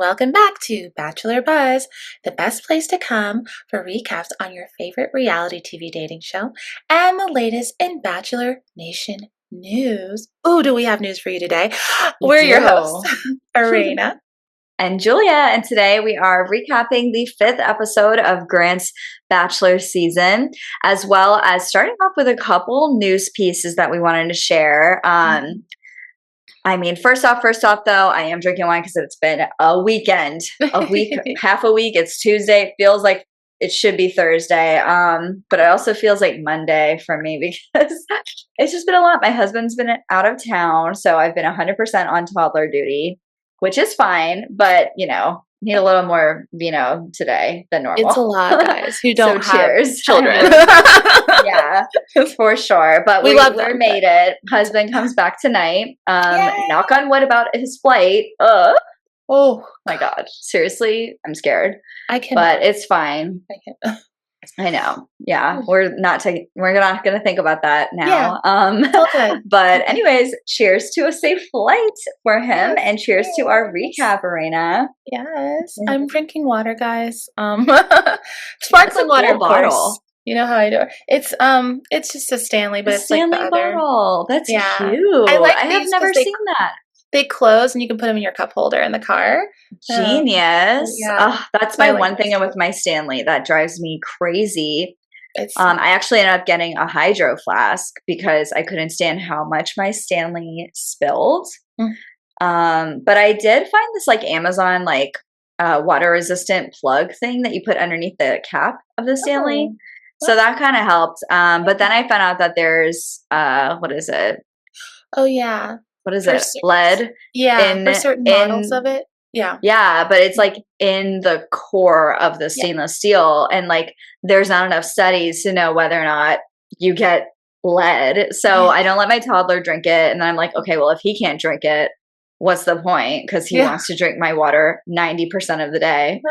welcome back to Bachelor Buzz, the best place to come for recaps on your favorite reality TV dating show and the latest in Bachelor Nation news. Oh, do we have news for you today? We're your hosts, Arena and Julia, and today we are recapping the 5th episode of Grant's Bachelor season, as well as starting off with a couple news pieces that we wanted to share. First off, though, I am drinking wine because it's been a weekend, half a week. It's Tuesday. It feels like it should be Thursday. But it also feels like Monday for me because it's just been a lot. My husband's been out of town, so I've been 100% on toddler duty, which is fine. But, need a little more vino today than normal. It's a lot, guys, who don't so have cheers. children. Yeah, for sure. But we made it. Husband comes back tonight. Knock on wood about his flight. Oh my God. Seriously, I'm scared. But it's fine. I know. Yeah. We're not going to think about that now. Yeah. But anyways, cheers to a safe flight for him, and cheers to our recap, Arena. Yes. I'm drinking water, guys. Sparkling water, of course. Bottle. You know how I do it. It's just a Stanley, but it's Stanley like the bottle. That's cute. I have never seen that. They close and you can put them in your cup holder in the car. Genius. That's my one thing with my Stanley that drives me crazy. I actually ended up getting a hydro flask because I couldn't stand how much my Stanley spilled. But I did find this Amazon water resistant plug thing that you put underneath the cap of the Stanley. So that kind of helped. But then I found out that there's what is it? Oh yeah. What is it? Lead. Yeah, for certain models of it. Yeah. Yeah, but it's in the core of the stainless steel, and there's not enough studies to know whether or not you get lead. So I don't let my toddler drink it, and then I'm like, okay, well, if he can't drink it, what's the point? Because he wants to drink my water 90% of the day.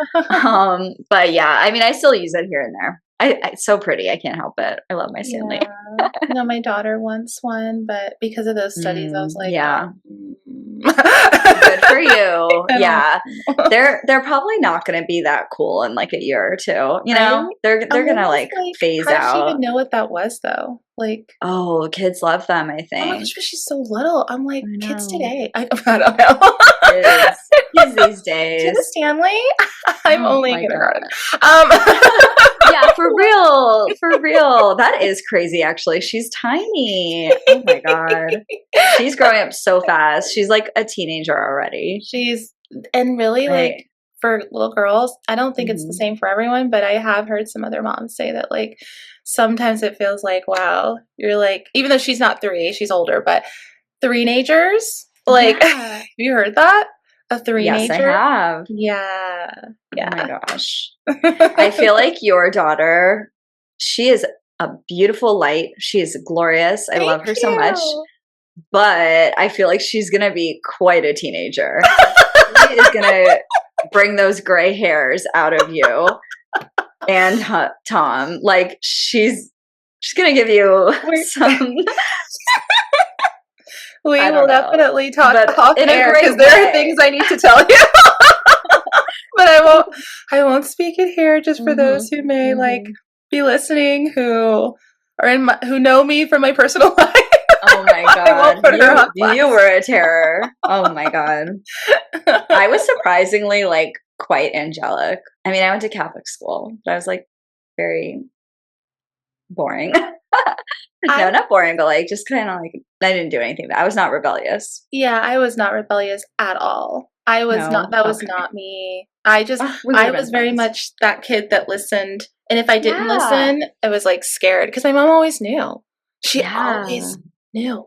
But yeah, I still use it here and there. It's so pretty. I can't help it. I love my Stanley. Yeah. My daughter wants one, but because of those studies, I was like, good for you. Yeah, they're probably not going to be that cool in a year or two. They're gonna phase out. How did she even know what that was though? Kids love them. I think. Oh my gosh, but she's so little. I'm like, kids today. I don't know. Kids these days. She's a Stanley. I'm only in kindergarten. Yeah, for real. That is crazy, actually. She's tiny. Oh my God. She's growing up so fast. She's like a teenager already. And really for little girls, I don't think it's the same for everyone, but I have heard some other moms say that sometimes it feels wow, you're even though she's not 3, she's older, but 3-nagers, have you heard that? A 3-nager? Yes, I have. Yeah. Oh my gosh. I feel like your daughter, she is a beautiful light. She is glorious. I love her so much. But I feel like she's going to be quite a teenager. She is going to bring those gray hairs out of you. And Tom, she's going to give you some... We will definitely talk off air because there are things I need to tell you. But I won't speak it here, just for those who may be listening who who know me from my personal life. Oh my God. You were a terror. Oh my God. I was surprisingly quite angelic. I went to Catholic school, but I was very boring. No, not boring, but just kind of I didn't do anything. I was not rebellious. Yeah, I was not rebellious at all. I was not. That was not me. I was very much that kid that listened, and if I didn't listen, I was scared because my mom always knew. She always knew.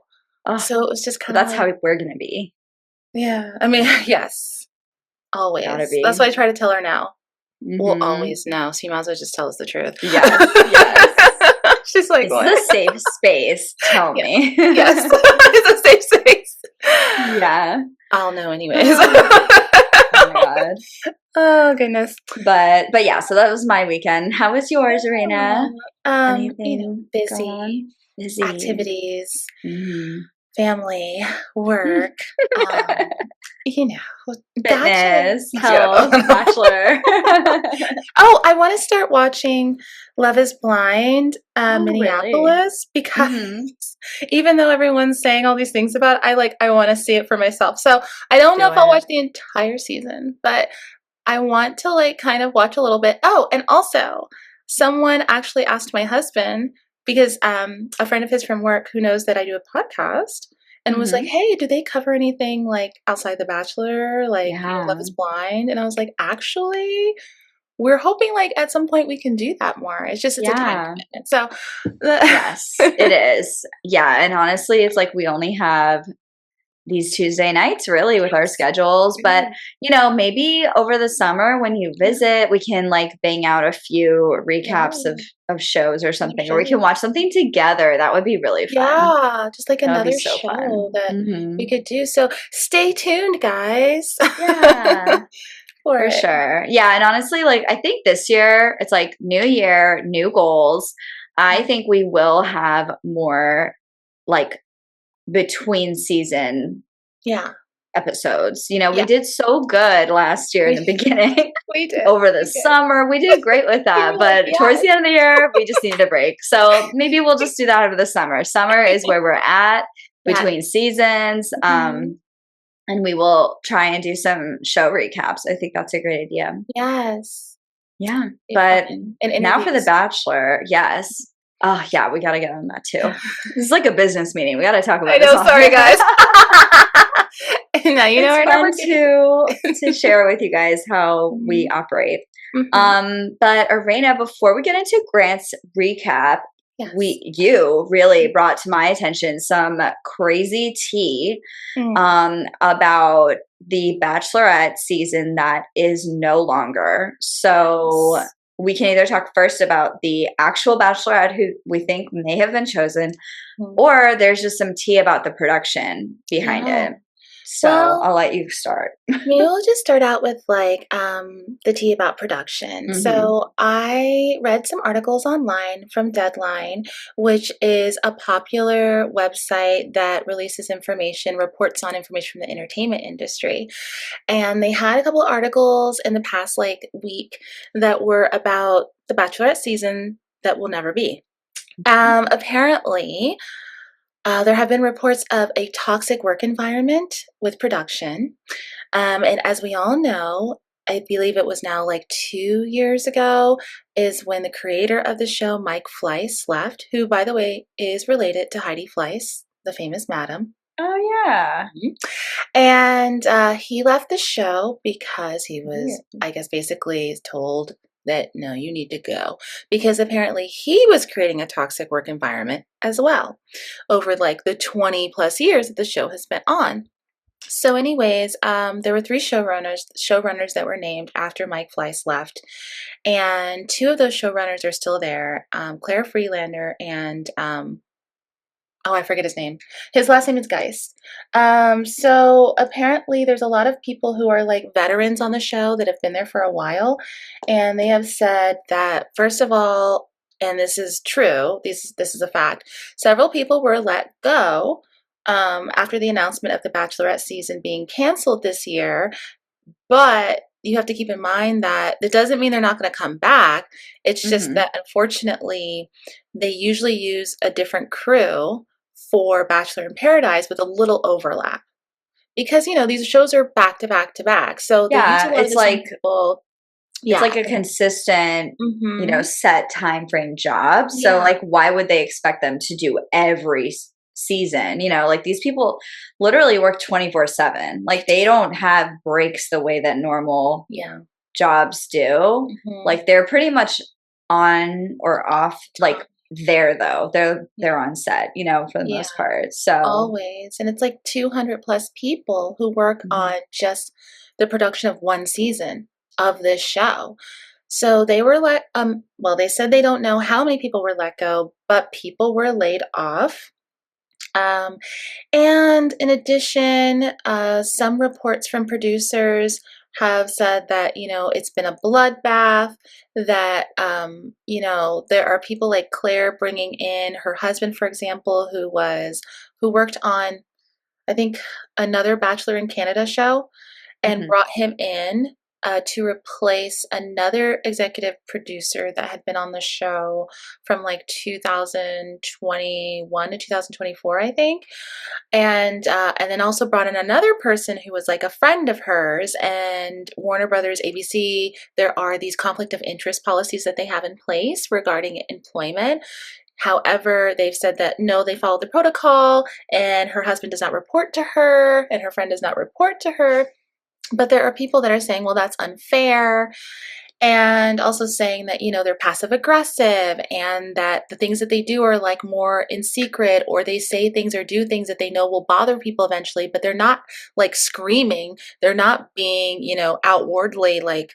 So it was just kind of. That's how we're gonna be. Yeah, yes, always. That's what I try to tell her now. We'll always know, so you might as well just tell us the truth. Yes. She's like, this is a safe space. Tell me. Yes, it's a safe space. Yeah. I'll know anyways. Oh my God. Oh goodness. But yeah, so that was my weekend. How was yours, Arena? Anything busy busy activities. family, work, you know, Bachelor. Fitness, health, Bachelor. Oh, I want to start watching Love is Blind, Oh, really? Minneapolis, because Mm-hmm. even though everyone's saying all these things about it, I want to see it for myself. So I don't know Do if I'll it. watch the entire season, but I want to like kind of watch a little bit. Oh, and also someone actually asked my husband because a friend of his from work who knows that I do a podcast and was like, Mm-hmm. "Hey, do they cover anything like outside The Bachelor, like, Love Yeah. is Blind?" And I was like, "Actually, we're hoping like at some point we can do that more. It's a time Yeah. commitment." So, Yes, it is. Yeah. And honestly, it's like we only have these Tuesday nights really with our schedules. But, maybe over the summer when you yeah, visit, we can like bang out a few recaps yeah, of shows or we something, or we can should. watch something together. That would be really fun. Yeah, just like That would be another so show fun. that Hmm. we could do. So stay tuned, guys, Yeah. for For it. sure. Yeah. And honestly, like, I think this year it's like new year, new goals. I think we will have more like between season Yeah, episodes. We yeah, did so good last year in the we beginning we did, over the we did. summer. We did great with We that. were like, But towards yes. the end of the year, we just needed a break. So maybe we'll just do that over the summer. Summer is where we're at Yes. between seasons. Mhm. And we will try and do some show recaps. I think that's a great idea. Yes. Yeah. Be But fun. And now for The interviews. Bachelor. Yes. Oh, yeah. We got to get on that too. This is like a business meeting. We got to talk I about this know, on sorry here. guys. Now you know It's our fun networking. to share with you guys how we Mhm. operate. Mhm. But Arena, before we get into Grant's recap, Yes. you really brought to my attention some crazy tea Mm. about the Bachelorette season that is no longer. So Yes. we can either talk first about the actual Bachelorette who we think may have been chosen, Mm. or there's just some tea about the production behind Yeah. it. So Well, I'll let you start. maybe we'll just start out with like the tea about production. Hmm. So I read some articles online from Deadline, which is a popular website that releases information, reports on information from the entertainment industry. And they had a couple articles in the past like week that were about the Bachelorette season that will never be. Apparently, there have been reports of a toxic work environment with production. And as we all know, I believe it was now like 2 years ago, is when the creator of the show, Mike Fleiss, left, who, by the way, is related to Heidi Fleiss, the famous madam. Oh yeah. Mhm. And he left the show because he was, Weird. I guess, basically told that no, you need to go. Because apparently he was creating a toxic work environment as well over like the 20 plus years that the show has been on. So, anyways, there were three showrunners that were named after Mike Fleiss left, and two of those showrunners are still there, Claire Freelander and oh, I forget his name. His last name is Geist. So apparently, there's a lot of people who are like veterans on the show that have been there for a while, and they have said that first of all, and this is true, this is a fact. Several people were let go after the announcement of the Bachelorette season being canceled this year, but you have to keep in mind that that doesn't mean they're not going to come back. It's just Hmm. that unfortunately, they usually use a different crew for Bachelor in Paradise with a little overlap because these shows are back to back to back, so they use a Yeah, lot of the same people. it's Yeah. like a consistent, Mm-hmm. set time frame job. So Yeah. like why would they expect them to do every season? Like these people literally work 24/7. They Like they do. don't have breaks the way that normal Yeah. jobs do. Mm-hmm. Like they're pretty much on or off, like there though. They're on set, for the Yeah. most part. So Always. And it's like 200 plus people who work mhm. on just the production of one season of this show. So they were well, they said they don't know how many people were let go, but people were laid off. And in addition, some reports from producers have said that, it's been a bloodbath, that, there are people like Claire bringing in her husband, for example, who worked on, I think, another Bachelor in Canada show, and Mm-hmm. brought him in to replace another executive producer that had been on the show from like 2021 to 2024, I think. And then also brought in another person who was like a friend of hers. And Warner Brothers, ABC, there are these conflict of interest policies that they have in place regarding employment. However, they've said that no, they followed the protocol, and her husband does not report to her, and her friend does not report to her. But there are people that are saying, well, that's unfair. And also saying that, they're passive aggressive, and that the things that they do are like more in secret, or they say things or do things that they know will bother people eventually, but they're not like screaming. They're not being, outwardly like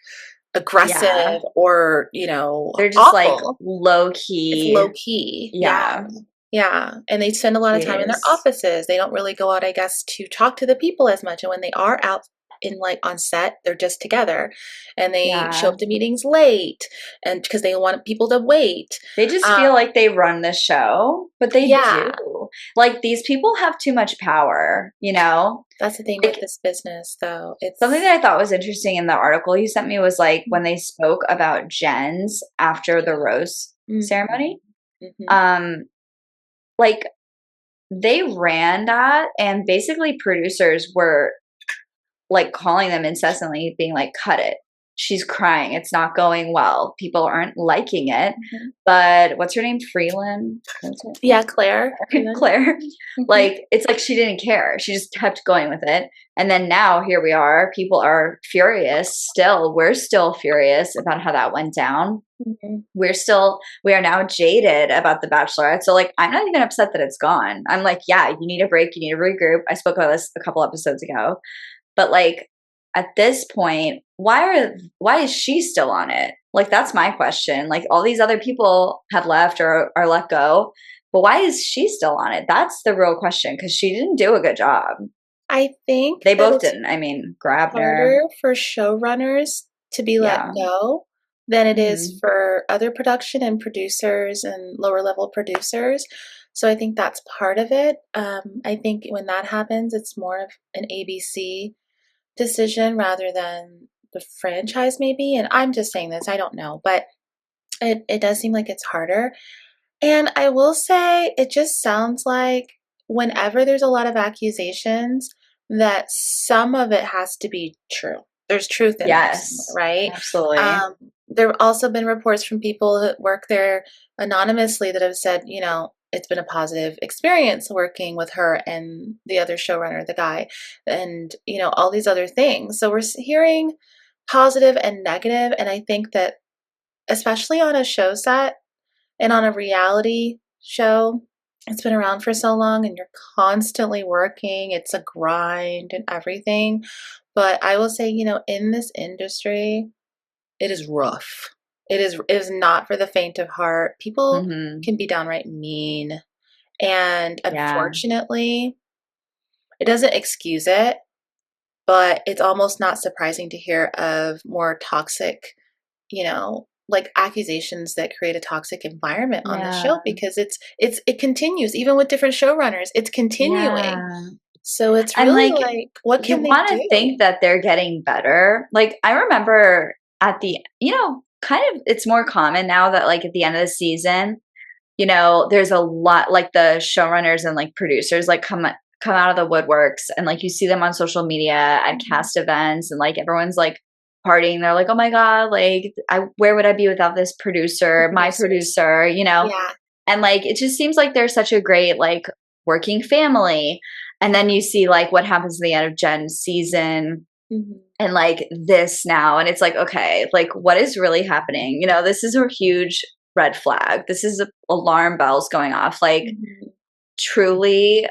Yeah. aggressive or, They're just like awful. low It's key. low key. Yeah. Yeah. Yeah. And they spend a lot of time in their Jeez. offices. They don't really go out, I guess, to talk to the people as much. And when they are out in like on set, they're just together, and they show Yeah. up to meetings late, and because they want people to wait. They just Um, feel like they run the show, but they yeah. do. Like these people have too much power, you know? That's the thing with Like this business, though. something It's. that I thought was interesting in the article you sent me was like when they spoke about Jen's after the rose ceremony. Mhm. Mhm. Um, like they ran that and basically producers were like calling them incessantly, being like, cut it. She's crying. It's not going well. People aren't liking it. Mhm. But what's her name? Freeland? Yeah, Claire. Freeland. Claire. Mhm. Like, it's like she didn't care. She just kept going with it. And then now here we are. People are furious still. We're still furious about how that went down. Mhm. We are now jaded about the Bachelorette. So like I'm not even upset that it's gone. I'm like, yeah, you need a break, you need to regroup. I spoke about this a couple episodes ago. But like at this point, why is she still on it? Like that's my question. Like all these other people have left or are let go, but why is she still on it? That's the real question because she didn't do a good job. I think They that both it's didn't. I mean, Grabner, harder for showrunners to be let yeah. go than it is Hmm. for other production and producers and lower level producers. So I think that's part of it. I think when that happens, it's more of an ABC decision rather than the franchise, maybe. And I'm just saying this, I don't know, but it does seem like it's harder. And I will say, it just sounds like whenever there's a lot of accusations, that some of it has to be true. There's truth in there somewhere, Yes, right? absolutely. There have also been reports from people that work there anonymously that have said, it's been a positive experience working with her and the other showrunner, the guy, and, all these other things. So we're hearing positive and negative, and I think that especially on a show set, and on a reality show, it's been around for so long and you're constantly working, it's a grind and everything. But I will say, in this industry, it is rough. It is not for the faint of heart. People Hmm. can be downright mean. And Yeah. unfortunately, it doesn't excuse it, but it's almost not surprising to hear of more toxic, like accusations that create a toxic environment on the Yeah. show, because it continues even with different showrunners. It's continuing. Yeah. So it's And really like like, what you can they want to do? think that they're getting better. Like I remember at the, kind of it's more common now that like at the end of the season, there's a lot like the showrunners and like producers like come out of the woodworks and like you see them on social media at Mhm. cast events and like everyone's like partying. They're like, "Oh my god, like where would I be without this The producer, my producers. producer?" Yeah. And like it just seems like they're such a great like working family. And then you see like what happens at the end of Jen's season Mhm. and like this now. And it's like, okay, like what is really happening? This is a huge red flag. This is alarm bells going off. Like Mhm. truly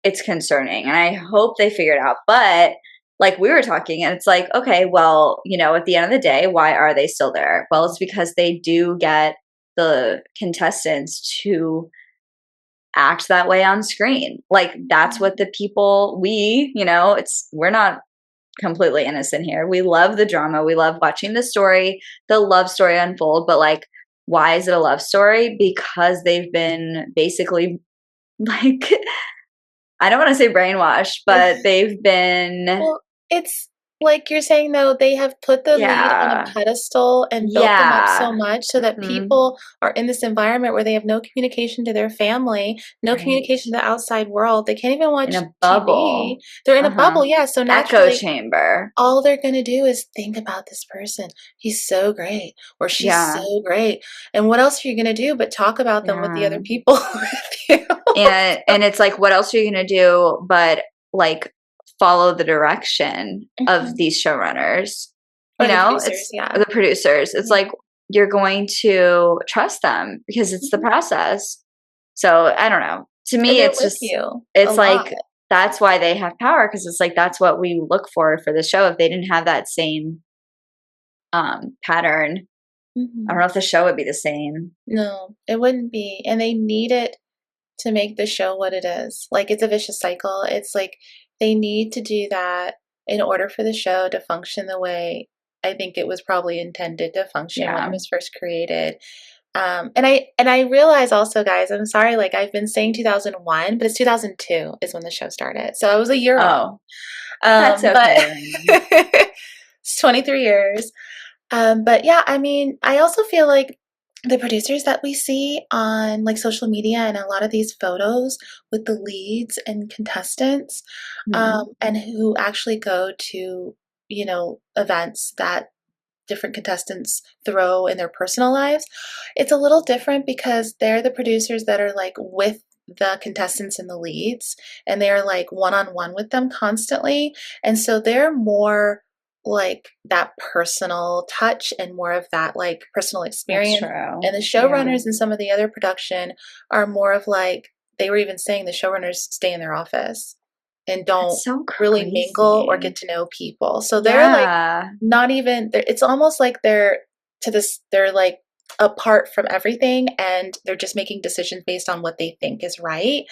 it's concerning. And I hope they figure it out. But like we were talking, and it's like, okay, well, at the end of the day, why are they still there? Well, it's because they do get the contestants to act that way on screen. Like that's what the people we're not completely innocent here. We love the drama. We love watching the love story unfold. But like, why is it a love story? Because they've been basically like, I don't want to say brainwashed, but they've been. Well, it's like you're saying, though, they have put the lead on a pedestal and built them up so much so that people are in this environment where they have no communication to their family, no communication to the outside world. They can't even watch in a bubble. TV. They're in a bubble, yeah. So naturally, echo chamber. all they're going to do is think about this person. He's so great, or she's so great. And what else are you going to do but talk about them with the other people with you? And it's like, what else are you going to do but like follow the direction of these showrunners, you know, it's the producers. It's like, you're going to trust them because it's the process. So I don't know. To me, it's just, it's like, that's why they have power. Cause it's like, that's what we look for the show. If they didn't have that same pattern, I don't know if the show would be the same. No, it wouldn't be. And they need it to make the show what it is. Like, it's a vicious cycle. It's like, they need to do that in order for the show to function the way I think it was probably intended to function when it was first created. And I realize also, guys, I'm sorry, like I've been saying 2001, but it's 2002 is when the show started. So I was a year old. That's okay. It's 23 years. But yeah, I mean, I also feel like the producers that we see on like social media and a lot of these photos with the leads and contestants, and who actually go to, you know, events that different contestants throw in their personal lives, it's a little different because they're the producers that are like with the contestants and the leads, and they're like one-on-one with them constantly. And so they're more like that personal touch and more of that like personal experience. And the showrunners and some of the other production are more of like, they were even saying the showrunners stay in their office and don't really mingle or get to know people. So they're like not even, it's almost like they're like apart from everything and they're just making decisions based on what they think is right.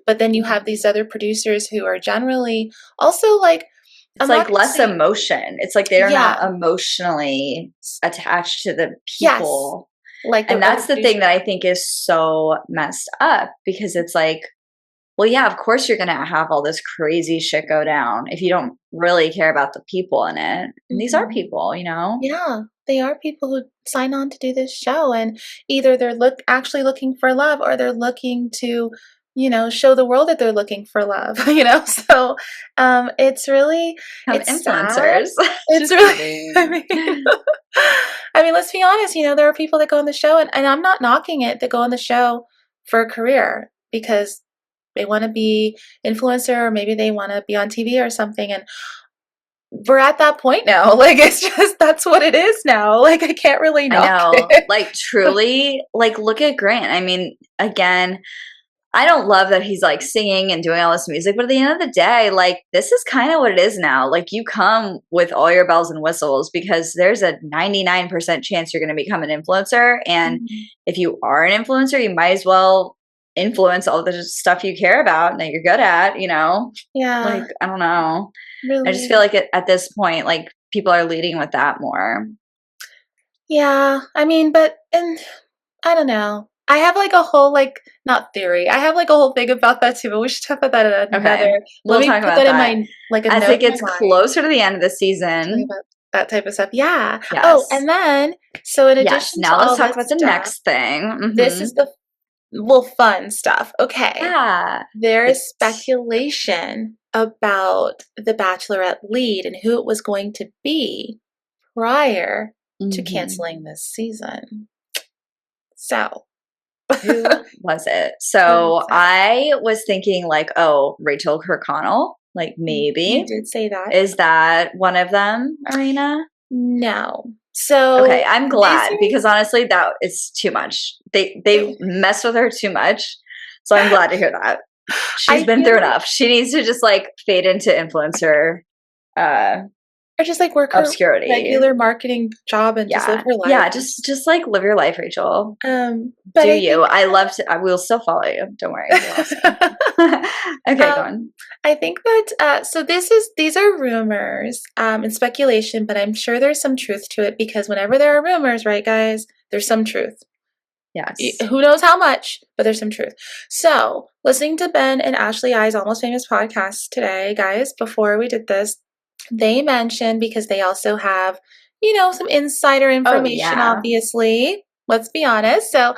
But then you have these other producers who are generally also like, it's like less emotion. It's like they're not emotionally attached to the people. Like, and that's the thing that I think is so messed up, because it's like, well, yeah, of course you're going to have all this crazy shit go down if you don't really care about the people in it. And these are people, you know? Yeah, they are people who sign on to do this show, and either they're actually looking for love, or they're looking to, you know, show the world that they're looking for love, you know? So it's really, it's influencers. Sad. It's really, I mean, let's be honest, you know, there are people that go on the show, and I'm not knocking it, that go on the show for a career because they want to be influencer, or maybe they want to be on TV or something. And we're at that point now. Like, it's just, that's what it is now. Like, I can't really knock it. Like, truly, like, look at Grant. I mean, again, I don't love that he's like singing and doing all this music, but at the end of the day, like, this is kind of what it is now. Like, you come with all your bells and whistles because there's a 99% chance you're going to become an influencer. And if you are an influencer, you might as well influence all the stuff you care about and that you're good at, you know? Yeah. Like, I don't know. Really? I just feel like at this point, like, people are leading with that more. Yeah. I mean, and I don't know. I have like a whole, like, not theory. I have like a whole thing about that too, but we should talk about that at another. Okay. We'll talk about that in my, like, as it gets closer to the end of the season. That type of stuff. Yeah. Yes. Oh, and then, so in addition now let's talk about the next thing. This is the fun stuff. Okay. Yeah. There is speculation about the Bachelorette lead and who it was going to be prior to canceling this season. So, who was it? So I was thinking like, oh, Rachel Kirkconnell, like maybe. You did say that. Is that one of them, Arena? No. So okay, I'm glad because honestly, that is too much. They mess with her too much. So I'm glad to hear that. She's been through enough. She needs to just like fade into influencer or just like work her obscurity. regular marketing job and just live her life. Yeah, just like live your life, Rachel. But do you? I love to. I will still follow you. Don't worry. You're awesome. Okay, go on. I think that so these are rumors and speculation, but I'm sure there's some truth to it because whenever there are rumors, right, guys, there's some truth. Yes. Who knows how much, but there's some truth. So, listening to Ben and Ashley I's Almost Famous podcast today, guys, before we did this, they mentioned because they also have, some insider information, obviously. Let's be honest. So,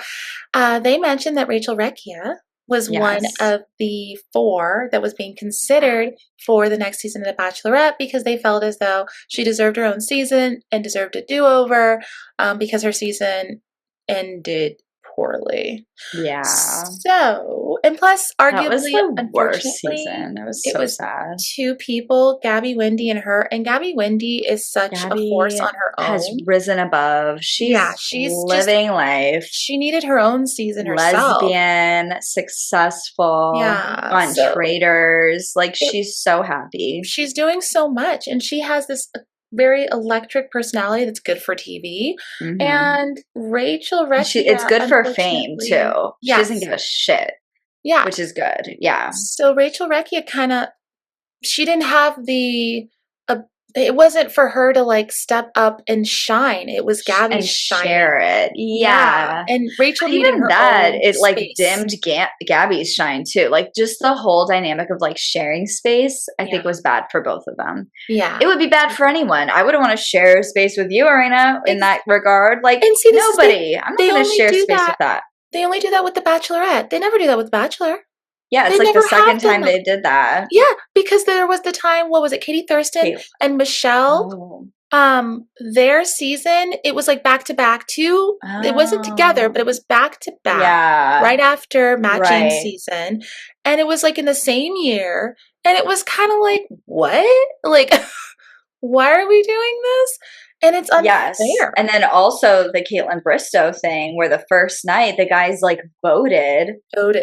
they mentioned that Rachel Recchia was one of the 4 that was being considered for the next season of The Bachelorette because they felt as though she deserved her own season and deserved a do-over because her season ended poorly. Yeah. So, and plus, arguably, that was the worst season. It was so sad. 2 people, Gabby Wendy and her. And Gabby Wendy is such a force on her own. Has risen above. She's living life. She needed her own season herself. Lesbian, successful, on Traitors. Like, she's so happy. She's doing so much. And she has this very electric personality that's good for TV. Mm-hmm. And Rachel Recchia, it's good for fame too. She doesn't give a shit. Yeah. Which is good. Yeah. So Rachel Recchia she didn't have it wasn't for her to like step up and shine. It was Gabby's shine. Share it. Yeah. And Rachel needed her own it like space. dimmed Gabby's shine too. Like just the whole dynamic of like sharing space, I think was bad for both of them. Yeah. It would be bad for anyone. I wouldn't want to share space with you, Arena, in that regard. Like, and see, nobody. I'm not going to share space with that. They only do that with The Bachelorette. They never do that with The Bachelor. Yeah, it's like the second time they did that. Yeah, because there was the time, what was it, Katie Thurston and Michelle, their season, it was like back to back too. It wasn't together, but it was back to back right after Matt James' season. And it was like in the same year. And it was kind of like, what? Like, why are we doing this? And it's unfair. Yes. And then also the Caitlin Bristow thing where the first night the guys like voted who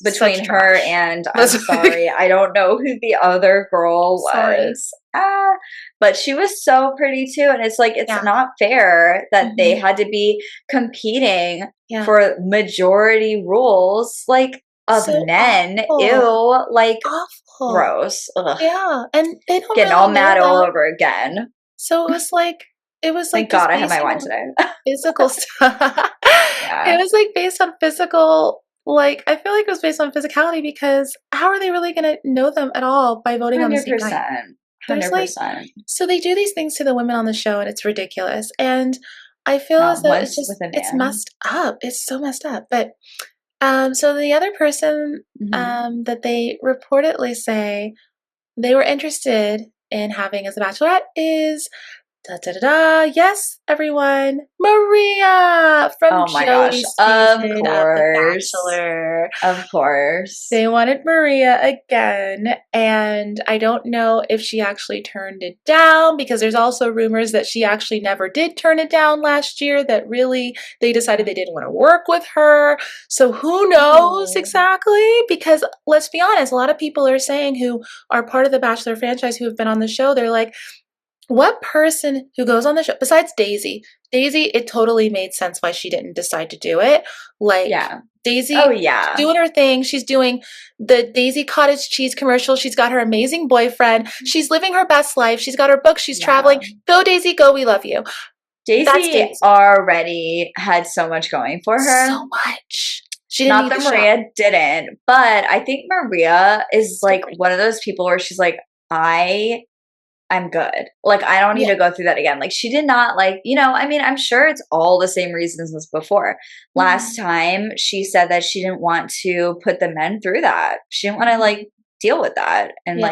between her and I'm sorry, I don't know who the other girl was. But she was so pretty too. And it's like, it's not fair that they had to be competing for majority rules like of men. Awful. Ew, like awful. Gross. Ugh. Yeah. And they don't getting all mad all over again. So it was like thank God I had my wine today. Physical stuff. It was like based on physical, like I feel like it was based on physicality because how are they really going to know them at all by voting 100%, on the same night? 100%. Like, so they do these things to the women on the show and it's ridiculous. And I feel as though it's messed up. It's so messed up. But so the other person that they reportedly say they were interested in having as a bachelorette is yes, everyone, Maria from Joey's season of The Bachelor. Of course. They wanted Maria again, and I don't know if she actually turned it down because there's also rumors that she actually never did turn it down last year, that really they decided they didn't want to work with her. So who knows exactly? Because let's be honest, a lot of people are saying who are part of the Bachelor franchise who have been on the show, they're like, what person who goes on the show, besides Daisy, it totally made sense why she didn't decide to do it. Like, Daisy doing her thing. She's doing the Daisy Cottage Cheese commercial. She's got her amazing boyfriend. She's living her best life. She's got her book. She's traveling. Go, Daisy, go. We love you. Daisy already had so much going for her. So much. She didn't Not that Maria didn't, but I think Maria is like one of those people where she's like, I'm good. Like, I don't need to go through that again. Like, she did not like, I mean, I'm sure it's all the same reasons as before. Last time she said that she didn't want to put the men through that. She didn't want to like deal with that. And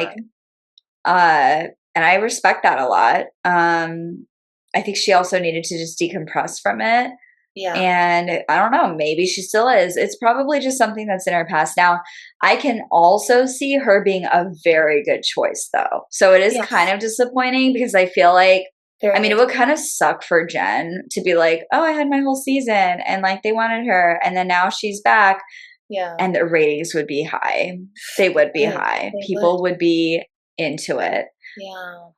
and I respect that a lot. I think she also needed to just decompress from it. Yeah. And I don't know, maybe she still is. It's probably just something that's in her past. Now, I can also see her being a very good choice though. So it is kind of disappointing because I feel like, it would kind of suck for Jen to be like, oh, I had my whole season and like they wanted her. And then now she's back. Yeah. And the ratings would be high. They would be high. People would be into it. Yeah.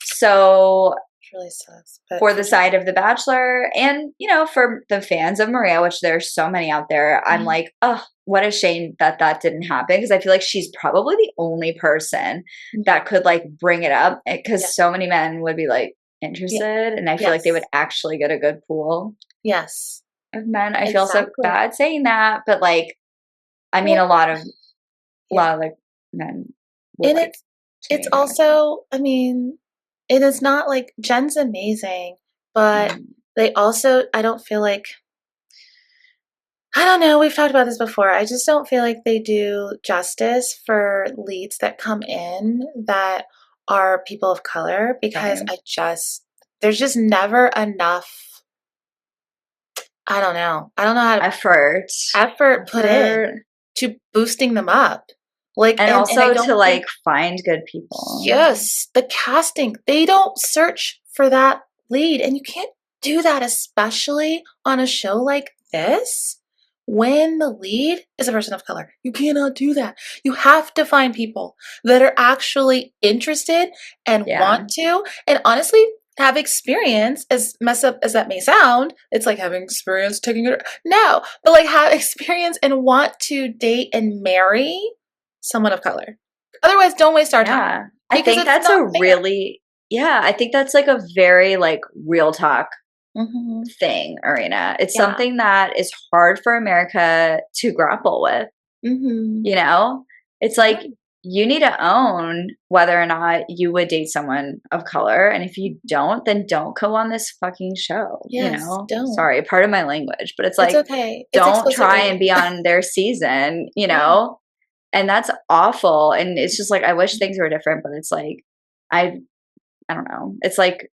So it really sucks. But for the side of The Bachelor and, you know, for the fans of Maria, which there's so many out there, I'm like, oh, what a shame that that didn't happen. Because I feel like she's probably the only person that could like bring it up because so many men would be like interested. And I feel like they would actually get a good pool. Yes. Of men. I feel so bad saying that, but like, I mean, a lot of like men. And it's also, I mean, it is not like Jen's amazing, but they also, I don't feel like, I don't know, we've talked about this before. I just don't feel like they do justice for leads that come in that are people of color because there's just never enough. I don't know how to effort put in to boosting them up. Like, and also to like find good people. Yes, the casting, they don't search for that lead, and you can't do that, especially on a show like this when the lead is a person of color. You cannot do that. You have to find people that are actually interested and want to, and honestly have experience. As messed up as that may sound, it's like having experience taking it. No, but like have experience and want to date and marry someone of color. Otherwise, don't waste our time. I think that's I think that's like a very like real talk thing, Arena. It's something that is hard for America to grapple with. You know, it's like you need to own whether or not you would date someone of color. And if you don't, then don't go on this fucking show. Yes, you know, don't. Sorry, pardon my language, but it's like, okay. Don't try and be on their season, you know? And that's awful. And it's just like, I wish things were different, but it's like, I don't know. It's like,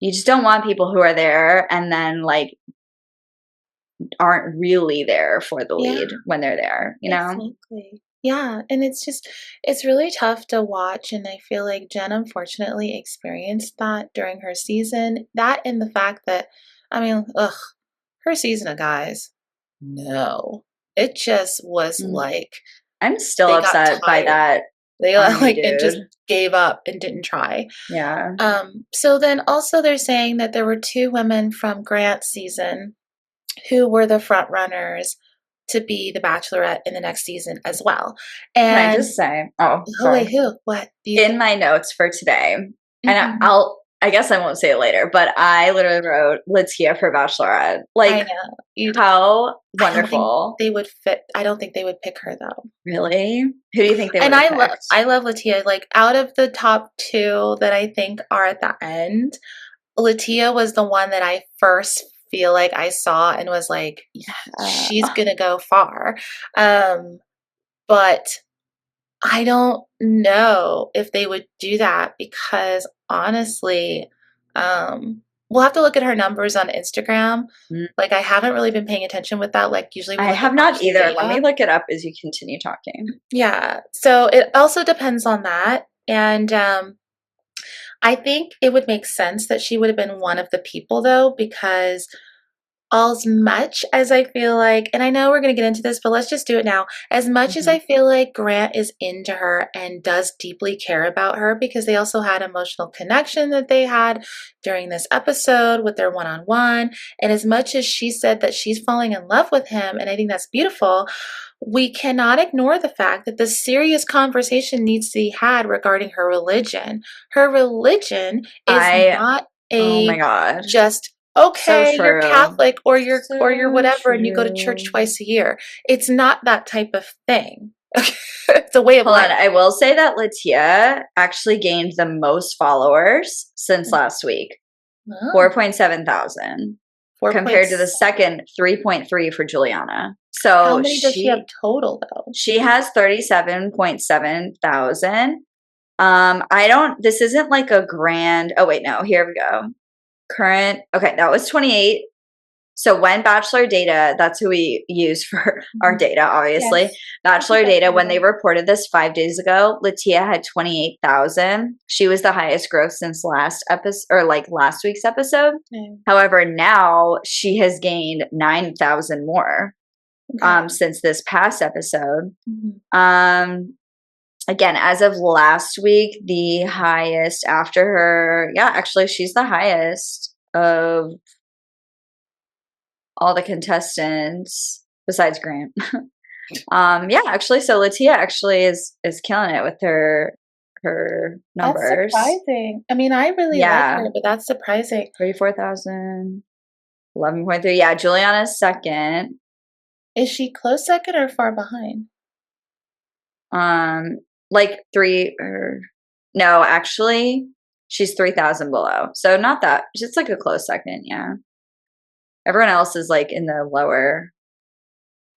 you just don't want people who are there and then like aren't really there for the lead when they're there, you know? Exactly. Yeah. And it's really tough to watch. And I feel like Jen unfortunately experienced that during her season. That and the fact that, I mean, her season of Guys, no. It just was like, I'm still upset by that. They like it just gave up and didn't try. Yeah. So then also they're saying that there were 2 women from Grant's season who were the front runners to be the Bachelorette in the next season as well. And can I just say, wait, who? What? In my notes for today, and I guess I won't say it later, but I literally wrote Latia for Bachelorette. Like, how wonderful. They would fit. I don't think they would pick her though. Really? Who do you think they would pick? And I love Latia. Like, out of the top 2 that I think are at the end, Latia was the one that I first feel like I saw and was like, she's gonna go far. But I don't know if they would do that because honestly, we'll have to look at her numbers on Instagram. Like, I haven't really been paying attention with that. Like, usually I have not either. Let me look it up as you continue talking. Yeah. So it also depends on that. And I think it would make sense that she would have been one of the people though, because as much as I feel like, and I know we're going to get into this, but let's just do it now. As much as I feel like Grant is into her and does deeply care about her, because they also had emotional connection that they had during this episode with their one-on-one. And as much as she said that she's falling in love with him, and I think that's beautiful, we cannot ignore the fact that the serious conversation needs to be had regarding her religion. Her religion is not oh my God. just okay, you're Catholic or you're whatever, and you go to church twice a year. It's not that type of thing. It's a way of life. I will say that Latia actually gained the most followers since last week. 4.7 thousand. Compared to the second 3.3 for Juliana. So how many does she have total though? She has 37.7 thousand. This isn't like a grand, oh wait, no, here we go. Current, okay, that was 28. So when Bachelor data, that's who we use for our data, obviously. Yes. Bachelor data, when they reported this 5 days ago, Latia had 28,000. She was the highest growth since last episode, or like last week's episode. Okay. However, now she has gained 9,000 more since this past episode. again, as of last week, the highest after her. Yeah, actually, she's the highest of all the contestants besides Grant. Yeah, actually, so Latia actually is killing it with her That's numbers. surprising. I mean, I really like her, but that's surprising. 34,000, 11.3. Yeah, Juliana's second. Is she close second or far behind? Like three or no, actually, she's 3,000 below. So not that. It's like a close second. Yeah. Everyone else is like in the lower,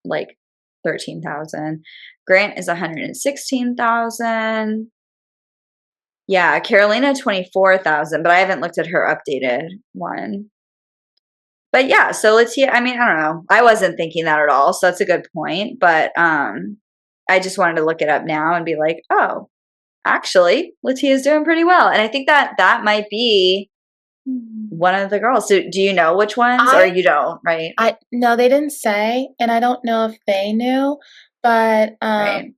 like 13,000. Grant is 116,000. Yeah, Carolina 24,000, but I haven't looked at her updated one. But yeah, so Latia, I mean, I don't know. I wasn't thinking that at all, so that's a good point. But I just wanted to look it up now and be like, oh, actually, Latia's doing pretty well. And I think that might be one of the girls. So do you know which ones, or you don't, right? No, they didn't say, and I don't know if they knew, but right.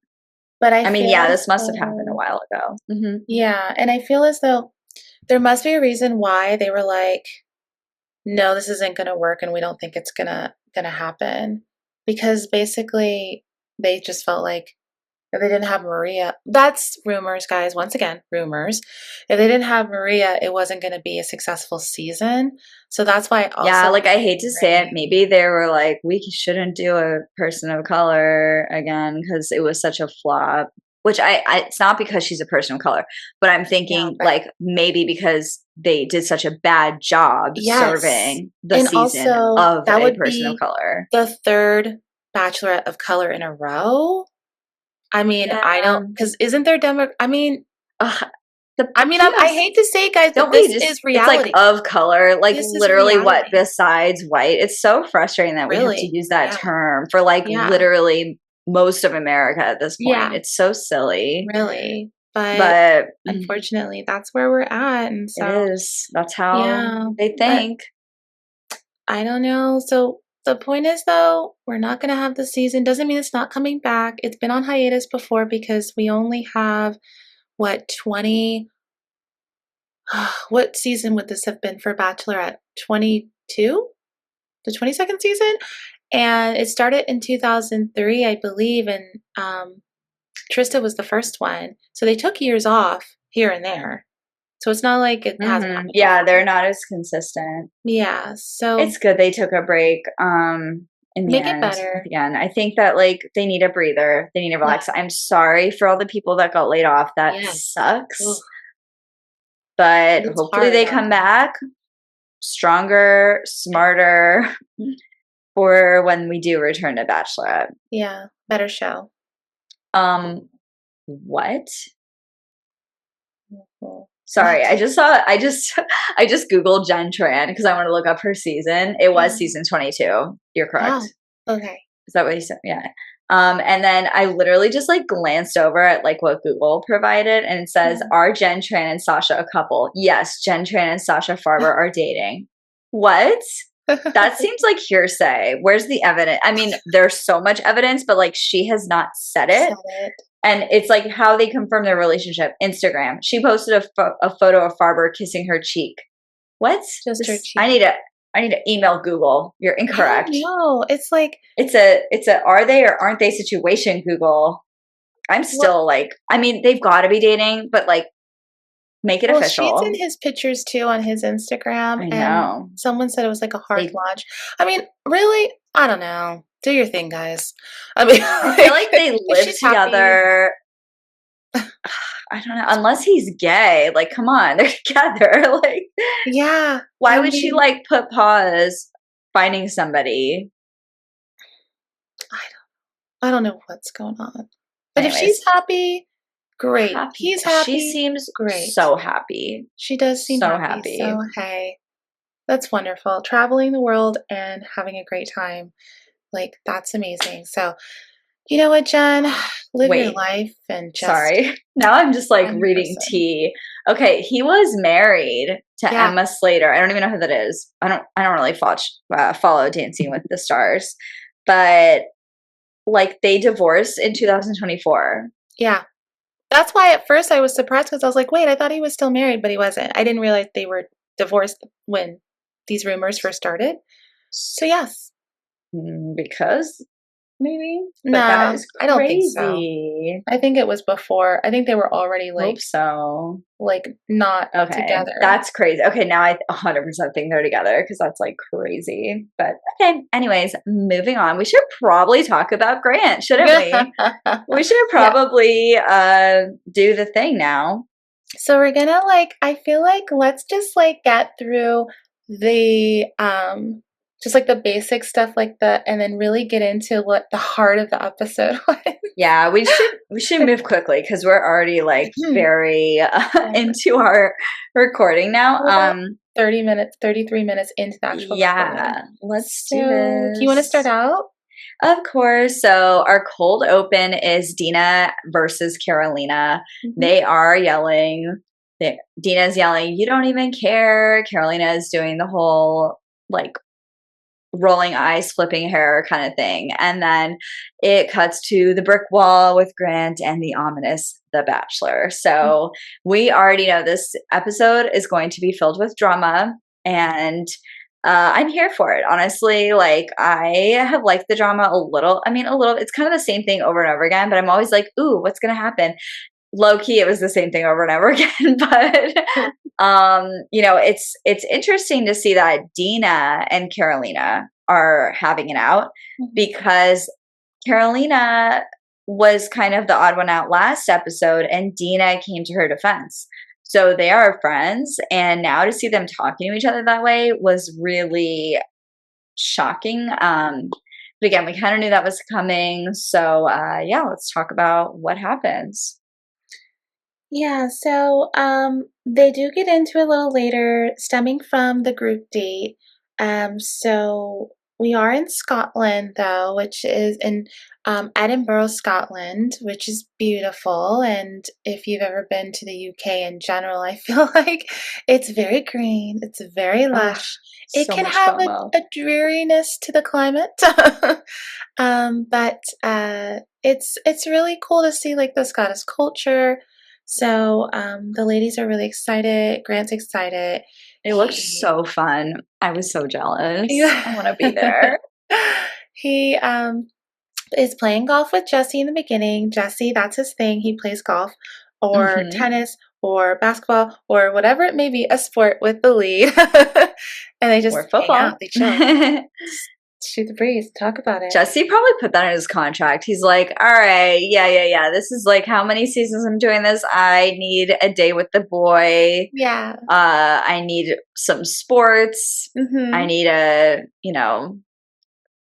But I mean, yeah, this must have happened a while ago. Mm-hmm. Yeah, and I feel as though there must be a reason why they were like, no, this isn't going to work, and we don't think it's gonna happen, because basically they just felt like if they didn't have Maria, that's rumors, guys. Once again, rumors. If they didn't have Maria, it wasn't going to be a successful season. So that's why. Yeah, like I hate to say it, maybe they were like, we shouldn't do a person of color again because it was such a flop. Which it's not because she's a person of color, but I'm thinking like maybe because they did such a bad job serving the season of a person of color. The third Bachelorette of color in a row. I mean, I don't, because isn't there I mean, I hate to say it, guys, but this is reality. It's like of color, like literally what besides white. It's so frustrating that we have to use that term for like literally most of America at this point. Yeah. It's so silly. Really. But unfortunately, that's where we're at. And so it is. That's how they think. I don't know. So the point is, though, we're not going to have the season. Doesn't mean it's not coming back. It's been on hiatus before because we only have, 20? What season would this have been for Bachelorette? 22? The 22nd season? And it started in 2003, I believe, and Trista was the first one. So they took years off here and there. So it's not like it hasn't happened. Yeah, they're not as consistent. Yeah, so it's good they took a break. In the make end, it better. Again, I think that like they need a breather. They need to relax. I'm sorry for all the people that got laid off. That sucks. Ugh. But hopefully they come back stronger, smarter for when we do return to Bachelorette. Yeah, better show. What? Sorry, I just Googled Jen Tran because I want to look up her season. It was season 22. You're correct. Oh, okay. Is that what you said? Yeah. And then I literally just like glanced over at like what Google provided, and it says, "Are Jen Tran and Sasha a couple?" Yes, Jen Tran and Sasha Farber are dating. What? That seems like hearsay. Where's the evidence? I mean, there's so much evidence, but like she has not said it. And it's like how they confirm their relationship. Instagram. She posted a photo of Farber kissing her cheek. What? Just her cheek. I need to email Google. You're incorrect. No, it's like it's a are they or aren't they situation, Google. I'm still like, I mean, they've got to be dating, but like make it official. She's in his pictures too on his Instagram. I know. And someone said it was like a hard launch. I mean, really? I don't know. Do your thing, guys. I mean, I feel like they live together. I don't know. Unless he's gay. Like, come on, they're together. Like, yeah. Why would she like put pause finding somebody? I don't know what's going on. But anyways, if she's happy, great. He's happy. She seems great. So happy. She does seem so happy. So hey, that's wonderful. Traveling the world and having a great time. Like, that's amazing. So, you know what, Jen? Live your life and just... Sorry. Now I'm just like reading tea. Okay, he was married to Emma Slater. I don't even know who that is. I don't really follow Dancing with the Stars. But like they divorced in 2024. Yeah. That's why at first I was surprised because I was like, wait, I thought he was still married, but he wasn't. I didn't realize they were divorced when these rumors first started. So yes. Because maybe? But that No, is I don't think so. crazy. I think it was before. I think they were already Hope so. not together. That's crazy. Okay, now I 100% think they're together because that's like crazy. But okay, anyways, moving on. We should probably talk about Grant, shouldn't we? We should probably do the thing now. So we're gonna I feel like let's just get through the just the basic stuff and then really get into what the heart of the episode was. Yeah, we should move quickly because we're already very into our recording now. 30 minutes, 33 minutes into the actual recording. Let's do this. Do you want to start out? Of course. So our cold open is Dina versus Carolina. Mm-hmm. They are yelling. Dina's yelling, "You don't even care." Carolina is doing the whole rolling eyes, flipping hair kind of thing. And then it cuts to the brick wall with Grant and the ominous The Bachelor. So we already know this episode is going to be filled with drama, and I'm here for it. Honestly, I have liked the drama a little. I mean, a little. It's kind of the same thing over and over again, but I'm always like, ooh, what's going to happen? Low key, it was the same thing over and over again. But it's interesting to see that Dina and Carolina are having it out because Carolina was kind of the odd one out last episode, and Dina came to her defense. So they are friends, and now to see them talking to each other that way was really shocking. But again, we kind of knew that was coming. So let's talk about what happens. Yeah, so they do get into a little later, stemming from the group date. So we are in Scotland, though, which is in Edinburgh, Scotland, which is beautiful. And if you've ever been to the UK in general, I feel like it's very green, it's very lush. It can have a dreariness to the climate, but it's really cool to see the Scottish culture. So the ladies are really excited. Grant's excited. It looks so fun. I was so jealous. I want to be there. He is playing golf with Jesse in the beginning. Jesse, that's his thing. He plays golf or tennis or basketball or whatever it may be, a sport with the lead. And they just football. Hang out. They chill. Shoot the breeze, talk about it. Jesse probably put that in his contract. He's like, all right, yeah. This is how many seasons I'm doing this. I need a day with the boy. Yeah. I need some sports. I need a,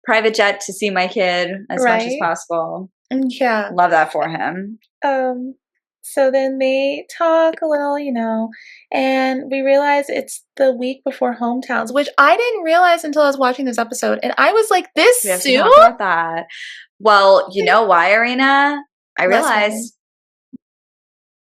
private jet to see my kid as much as possible. Yeah. Love that for him. So then they talk a little, and we realize it's the week before hometowns, which I didn't realize until I was watching this episode. And I was like, this soon? We have to talk about that. Well, you know why, Arena? I realized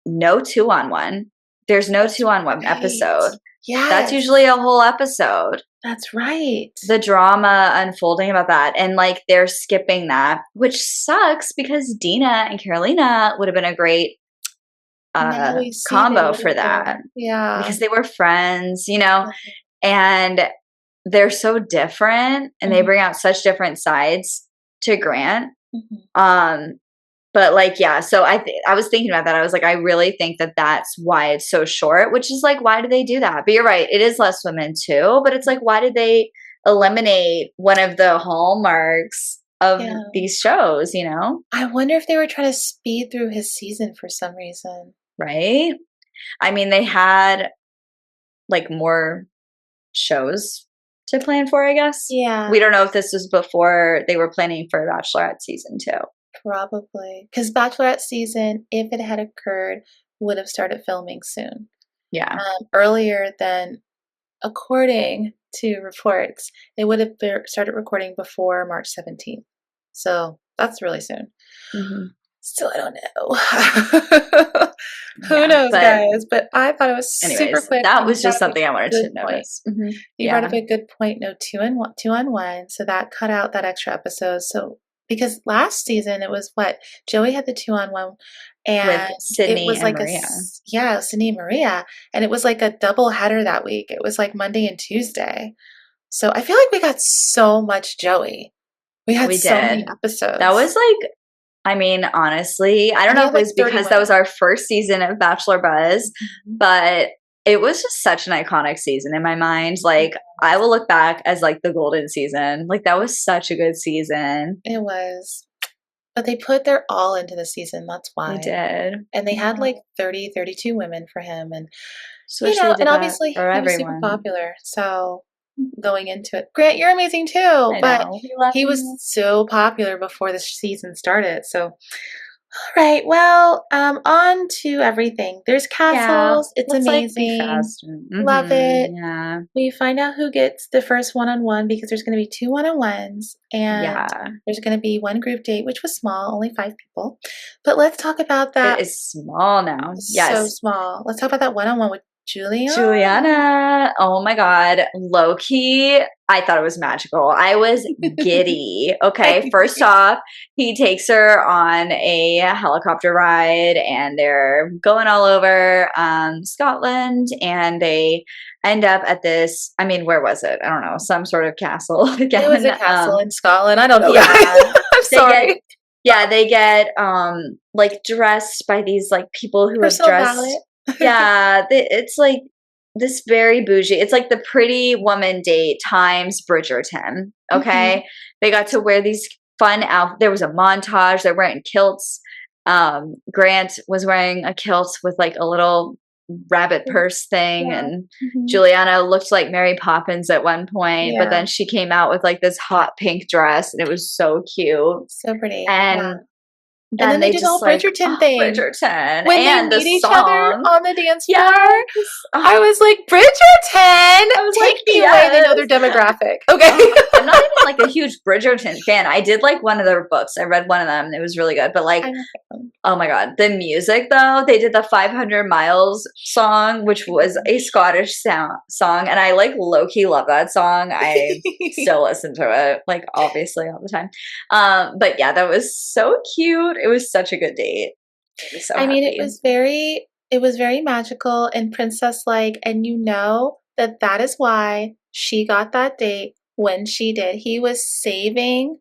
no 2-on-1. There's no 2-on-1 episode. Yeah. That's usually a whole episode. That's right. The drama unfolding about that. And they're skipping that, which sucks because Dina and Carolina would have been a great combo for that. Yeah. Because they were friends, and they're so different and they bring out such different sides to Grant. But so I was thinking about that. I was like, I really think that that's why it's so short, which is why do they do that? But you're right. It is less women too, but it's why did they eliminate one of the hallmarks of these shows, I wonder if they were trying to speed through his season for some reason. Right? I mean, they had more shows to plan for, I guess. Yeah. We don't know if this was before they were planning for Bachelorette season 2. Probably. Because Bachelorette season, if it had occurred, would have started filming soon. Yeah. Earlier than, according to reports, they would have started recording before March 17th. So that's really soon. Still, I don't know. Who knows, guys? But I thought it was super quick. That was just something I wanted to notice. You brought up a good point. No 2-on-1, so that cut out that extra episode. So because last season it was what Joey had the 2-on-1, with and it Sydney was and like Maria. Sydney and Maria, and it was like a double header that week. It was like Monday and Tuesday. So I feel like we got so much Joey. We had so many episodes. That was like, I mean, honestly, I don't know if it was because that was our first season of Bachelor Buzz, but it was just such an iconic season in my mind. Like, I will look back as like the golden season. Like, that was such a good season. It was. But they put their all into the season. That's why. They did. And they had like 30, 32 women for him. And, so you know, and obviously he was super popular. So going into it, Grant, you're amazing too. But he was so popular before the season started. So, all right. Well, on to everything. There's castles. It's amazing. Love it. Yeah. We find out who gets the first one-on-one because there's going to be 2 one-on-ones, and there's going to be one group date, which was small, only 5 people. But let's talk about that. It is small now. Yes. So small. Let's talk about that one-on-one with Juliana. Oh my God. Low key, I thought it was magical. I was giddy. Okay. First off, he takes her on a helicopter ride and they're going all over Scotland, and they end up at this, I mean, where was it? I don't know, some sort of castle. Again. It was a castle in Scotland. I don't know. Yeah. I'm sorry. They get like dressed by these like people who Personal are dressed. Ballot. It's like this very bougie. It's like the Pretty Woman date times Bridgerton. Okay. They got to wear these fun outfits. There was a montage. They're wearing kilts. Grant was wearing a kilt with like a little rabbit purse thing, and Juliana looked like Mary Poppins at one point, but then she came out with like this hot pink dress, and it was so cute. So pretty. And then they did the whole Bridgerton thing. Bridgerton. When and they meet each other on the dance floor. I was like, Bridgerton! Take me away. They know their demographic. Okay. I'm not even like a huge Bridgerton fan. I did like one of their books. I read one of them. It was really good. But like, oh my God. The music though, they did the 500 Miles song, which was a Scottish song. And I like low-key love that song. I still listen to it, like obviously all the time. But yeah, that was so cute. It was such a good date. I mean, it was very magical and princess-like, and that is why she got that date when she did. He was saving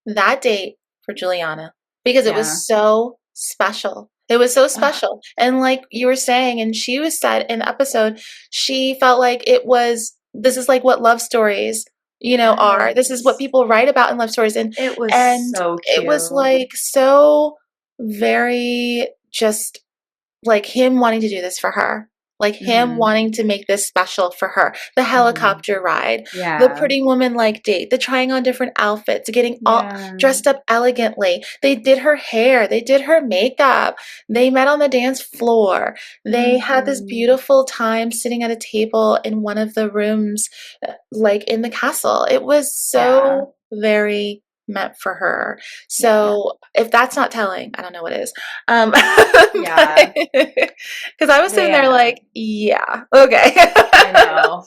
that date for Juliana because it was so special. It was so special. And like you were saying, and she was said in the episode, she felt like this is like what love stories are. This is what people write about in love stories. And it was so cute. It was like so very just like him wanting to do this for her. Like him wanting to make this special for her. The helicopter ride, the Pretty Woman like date, the trying on different outfits, getting all dressed up elegantly. They did her hair. They did her makeup. They met on the dance floor. They had this beautiful time sitting at a table in one of the rooms, like in the castle. It was so very meant for her. So if that's not telling, I don't know what is. Because I was sitting there like, okay. I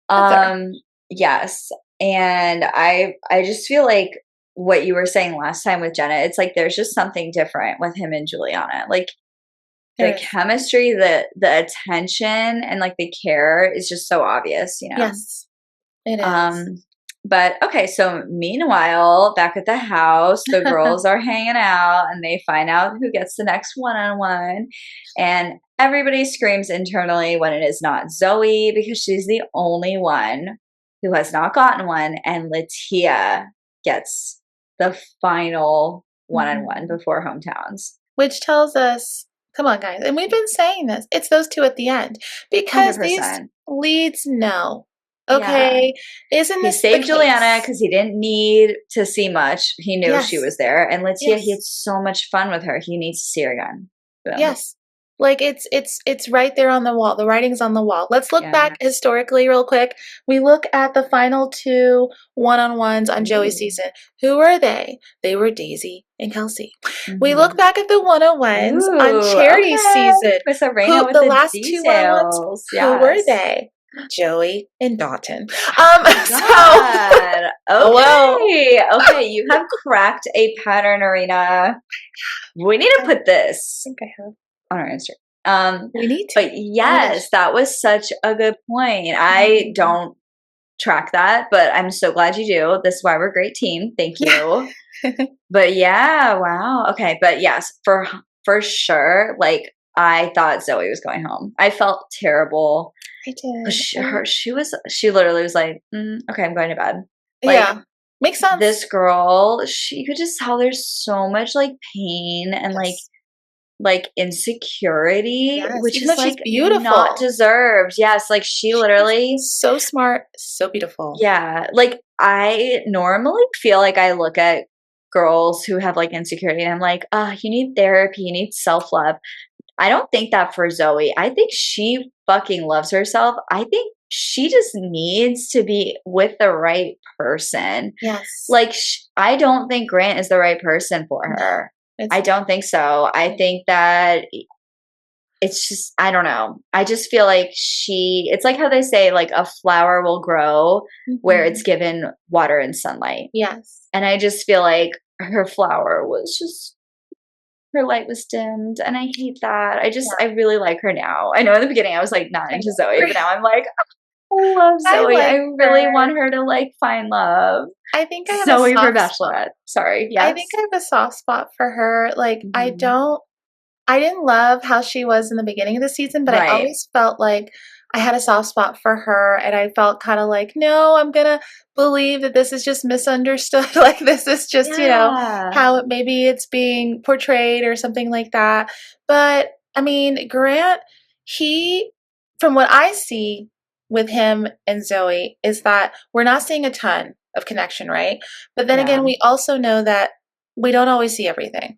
know. Yes. And I just feel like what you were saying last time with Jenna, it's like there's just something different with him and Juliana. Like the chemistry, the attention, and like the care is just so obvious, Yes, it is. But okay, so meanwhile, back at the house, the girls are hanging out and they find out who gets the next one-on-one. And everybody screams internally when it is not Zoe, because she's the only one who has not gotten one. And Latia gets the final one-on-one before hometowns. Which tells us, come on, guys. And we've been saying this. It's those two at the end. Because 100%. These leads know. Okay, isn't this he saved Juliana because he didn't need to see much. He knew she was there, and Latia, he had so much fun with her. He needs to see her again. Boom. Yes, like it's right there on the wall. The writing's on the wall. Let's look back historically real quick. We look at the final 2 one-on-ones on Joey's season. Who were they? They were Daisy and Kelsey. We look back at the one-on-ones on Charity's season. With Serena with the last details. 2 one-on-ones. Who were they? Joey and Dalton. God. So, okay. Okay. You have cracked a pattern, Arena. We need to put this on our Instagram. We need to. But yes, that was such a good point. I don't track that, but I'm so glad you do. This is why we're a great team. Thank you. But yeah, wow. Okay. But yes, for sure. Like, I thought Zoe was going home. I felt terrible. I did. She literally was like, okay, I'm going to bed. Like, yeah. Makes sense. This girl, she could just tell there's so much like pain and like insecurity, which is like beautiful, not deserved. Yes, like she literally so smart, so beautiful. Yeah, like I normally feel like I look at girls who have like insecurity and I'm like, you need therapy, you need self-love. I don't think that for Zoe. I think she fucking loves herself. I think she just needs to be with the right person. Yes. Like, I don't think Grant is the right person for her. I don't think so. I think that it's just, I don't know. I just feel like it's like how they say, like, a flower will grow where it's given water and sunlight. Yes. And I just feel like her flower was just, her light was dimmed, and I hate that. I really like her now. I know in the beginning I was like not into Zoe, but now I'm like, I love Zoe. I really want her to like find love. I think I have Zoe for Bachelorette. Sorry, yes. I think I have a soft spot for her. Like, I didn't love how she was in the beginning of the season, but I always felt like I had a soft spot for her, and I felt kind of like, no, I'm gonna believe that this is just misunderstood. Like, this is just, you know, how maybe it's being portrayed or something like that. But I mean, Grant, from what I see with him and Zoe, is that we're not seeing a ton of connection, right? But then again, we also know that we don't always see everything.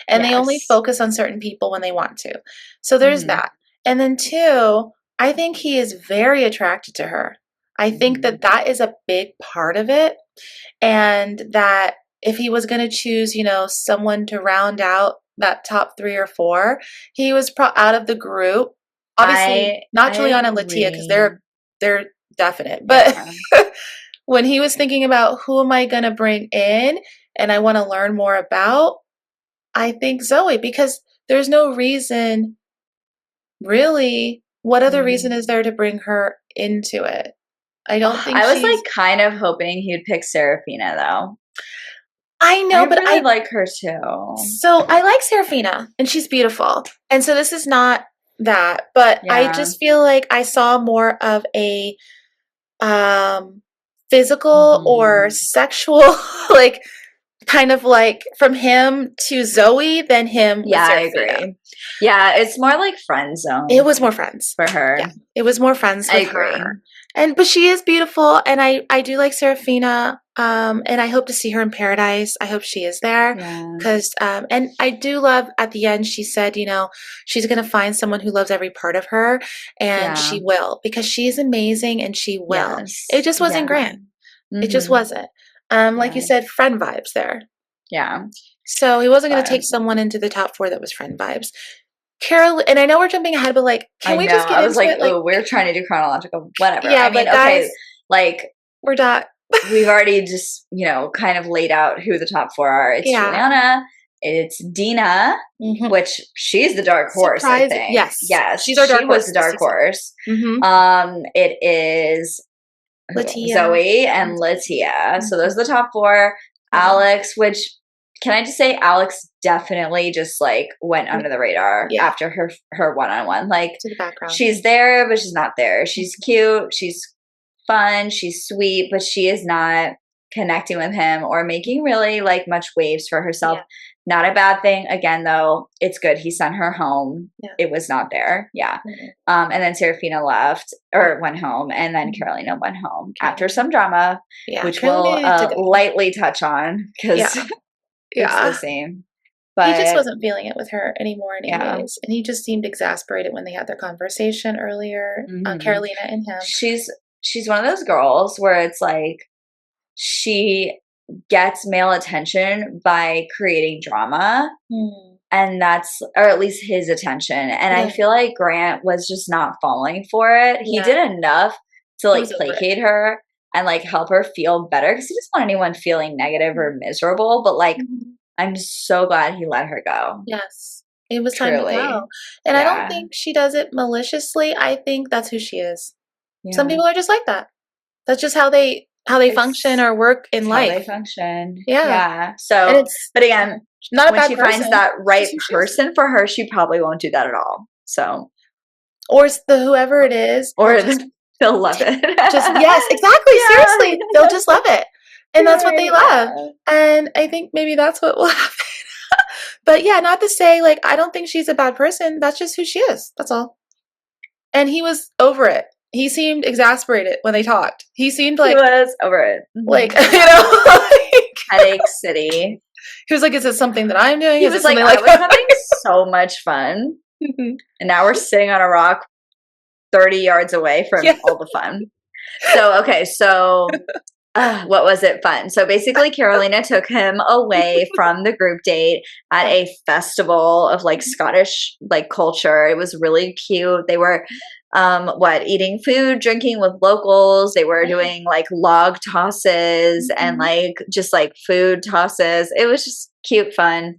And they only focus on certain people when they want to. So there's that. And then 2, I think he is very attracted to her. I think that is a big part of it. And that if he was going to choose, you know, someone to round out that top 3 or 4, he was out of the group. Obviously, not Juliana and Latia, because they're definite. But when he was thinking about who am I going to bring in and I want to learn more about, I think Zoe, because there's no reason, really. What other reason is there to bring her into it? I don't think I was like kind of hoping he'd pick Serafina though. I know, but I like her too. So I like Serafina, and she's beautiful. And so this is not that, but I just feel like I saw more of a physical or sexual, like, kind of like from him to Zoe than him with Serafina. I agree. Yeah, it's more like friend zone. It was more friends for her. Yeah, it was more friends with her. But she is beautiful, and I do like Serafina. And I hope to see her in paradise. I hope she is there, because and I do love at the end she said, you know, she's gonna find someone who loves every part of her, and she will, because she's amazing and she will. It just wasn't Grant. It just wasn't. Like you said, friend vibes there. Yeah. So he wasn't going to take someone into the top 4 that was friend vibes. Carol, and I know we're jumping ahead, but like, can we just get into it? Like, oh, we're trying to do chronological, whatever. Yeah, I mean, guys, like, we're not. We've already just, you know, kind of laid out who the top 4 are. It's Juliana, it's Dina, which she's the dark horse, I think. Yes, she's our dark horse. She was the dark horse. It is Latia. Zoe and Latia. So those are the top 4. Alex, which, can I just say, Alex definitely just like went under the radar after her one-on-one. Like, to the background. She's there, but she's not there. She's cute. She's fun. She's sweet, but she is not connecting with him or making really like much waves for herself. Not a bad thing. Again, though, it's good. He sent her home. It was not there. And then Serafina left or went home, and then Carolina went home after some drama, which we'll lightly touch on because it's the same. But he just wasn't feeling it with her anymore anyways. And he just seemed exasperated when they had their conversation earlier, Carolina and him. She's one of those girls where it's like she gets male attention by creating drama. and that's, or at least his attention. And I feel like Grant was just not falling for it. He did enough to like placate her and like help her feel better, because he doesn't want anyone feeling negative or miserable. But like, I'm so glad he let her go. Yes. It was time to go. And I don't think she does it maliciously. I think that's who she is. Some people are just like that. That's just how they function or work in life. How they function. Yeah. So, but again, not a when bad she person. finds that right person for her, she probably won't do that at all. So, or whoever it is, or they'll love it. Yes, exactly. Seriously, they'll just love it, and that's what they love. And I think maybe that's what will happen. But yeah, not to say like I don't think she's a bad person. That's just who she is. That's all. And he was over it. He seemed exasperated when they talked. He seemed like he was over it. Like, like Headache City. He was like, "Is this something that I'm doing?" He was like, "I was having so much fun, and now we're sitting on a rock 30 yards away from all the fun." So okay, so what was it fun? So basically, Carolina took him away from the group date at a festival of like Scottish like culture. It was really cute. They were eating food, drinking with locals. They were doing like log tosses and like just like food tosses. It was just cute fun.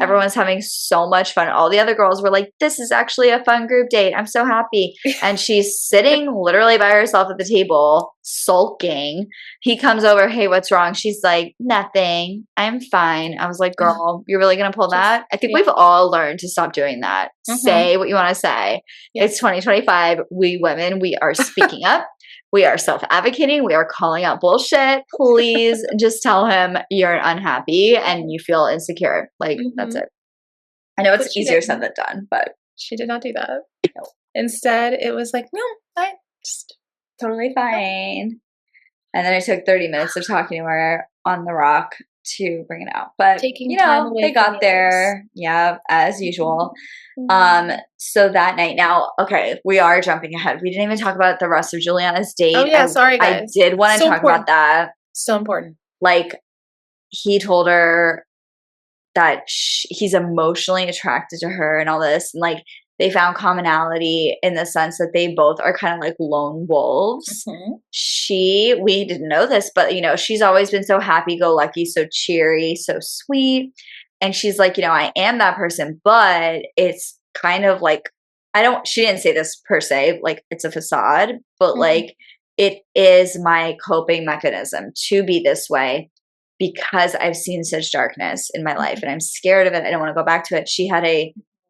Everyone's having so much fun. All the other girls were like, "This is actually a fun group date. I'm so happy." And she's sitting literally by herself at the table, sulking. He comes over, "Hey, what's wrong?" She's like, "Nothing. I'm fine." I was like, "Girl, you're really going to pull that?" I think we've all learned to stop doing that. Say what you want to say. It's 2025. We women, we are speaking up. We are self-advocating. We are calling out bullshit. Please just tell him you're unhappy and you feel insecure. Like, that's it. I know it's easier said than done, but she did not do that. No. Instead, it was like, "No, I just totally fine." And then I took 30 minutes of talking to her on the rock to bring it out. But taking time away they got there. Yeah, as usual. So that night, now, okay, we are jumping ahead. We didn't even talk about the rest of Juliana's date. Oh yeah, sorry guys. I did want to talk about that. So important. Like, he told her that he's emotionally attracted to her and all this, and like they found commonality in the sense that they both are kind of like lone wolves. We didn't know this, but she's always been so happy-go-lucky, so cheery, so sweet. And she's like, I am that person, but it's kind of like, she didn't say this per se, like it's a facade, but like it is my coping mechanism to be this way because I've seen such darkness in my life and I'm scared of it. I don't want to go back to it. She had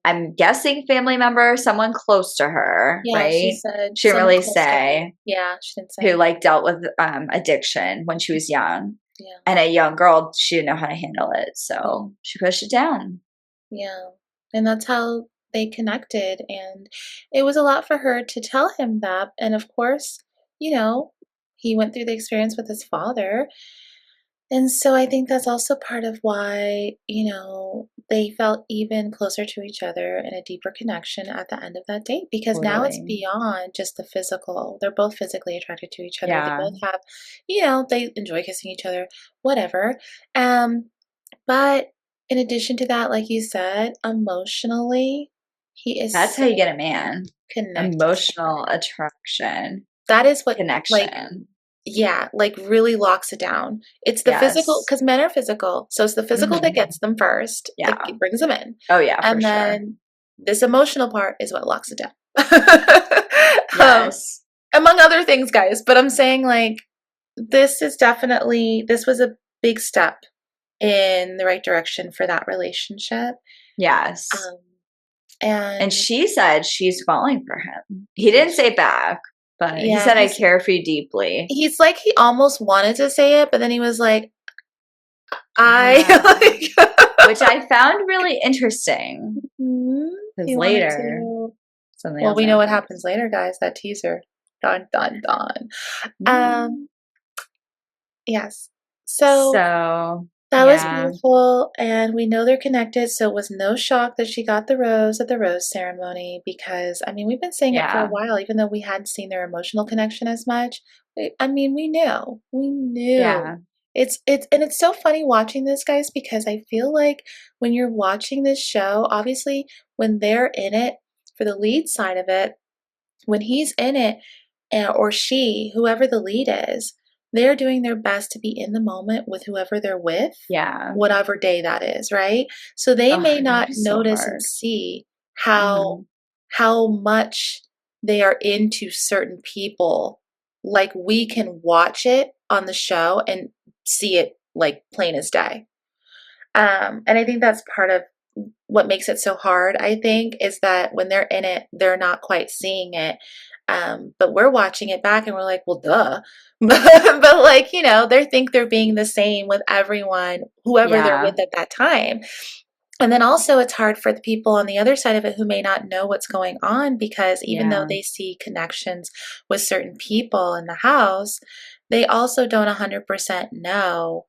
I'm guessing family member, someone close to her, right? She said she didn't really say. Yeah, she didn't say. Who like dealt with addiction when she was young. Yeah. And a young girl, she didn't know how to handle it. So she pushed it down. Yeah. And that's how they connected. And it was a lot for her to tell him that. And of course, he went through the experience with his father. And so I think that's also part of why, they felt even closer to each other and a deeper connection at the end of that date, because now it's beyond just the physical. They're both physically attracted to each other. They both have, they enjoy kissing each other, whatever. But in addition to that, like you said, emotionally, he is. That's how you get a man. Connected. Emotional attraction. That is what connection. Like really locks it down. It's the physical, because men are physical. So it's the physical that gets them first. Yeah. That brings them in. Oh, yeah. And then this emotional part is what locks it down. Yes. Among other things, guys. But I'm saying, like, this was a big step in the right direction for that relationship. Yes. And she said she's falling for him. He didn't say back. But he said, "I care for you deeply." He's like, he almost wanted to say it, but then he was like, which I found really interesting. Because later, something else. We know what happens later, guys. That teaser. Dun, dun, dun. Yes. So that was beautiful, and we know they're connected, so it was no shock that she got the rose at the rose ceremony, because, we've been saying it for a while, even though we hadn't seen their emotional connection as much. We knew. It's so funny watching this, guys, because I feel like when you're watching this show, obviously when they're in it, for the lead side of it, when he's in it, or she, whoever the lead is, they're doing their best to be in the moment with whoever they're with, Yeah. whatever day that is, right? So they may That not is so notice and hard. see how much they are into certain people. Like we can watch it on the show and see it like plain as day. And I think that's part of what makes it so hard, I think, is that when they're in it, they're not quite seeing it. But we're watching it back and we're like, well, duh. But like, they think they're being the same with everyone, whoever they're Yeah. with at that time. And then also it's hard for the people on the other side of it who may not know what's going on, because even though they see connections with certain people in the house, they also don't 100% know,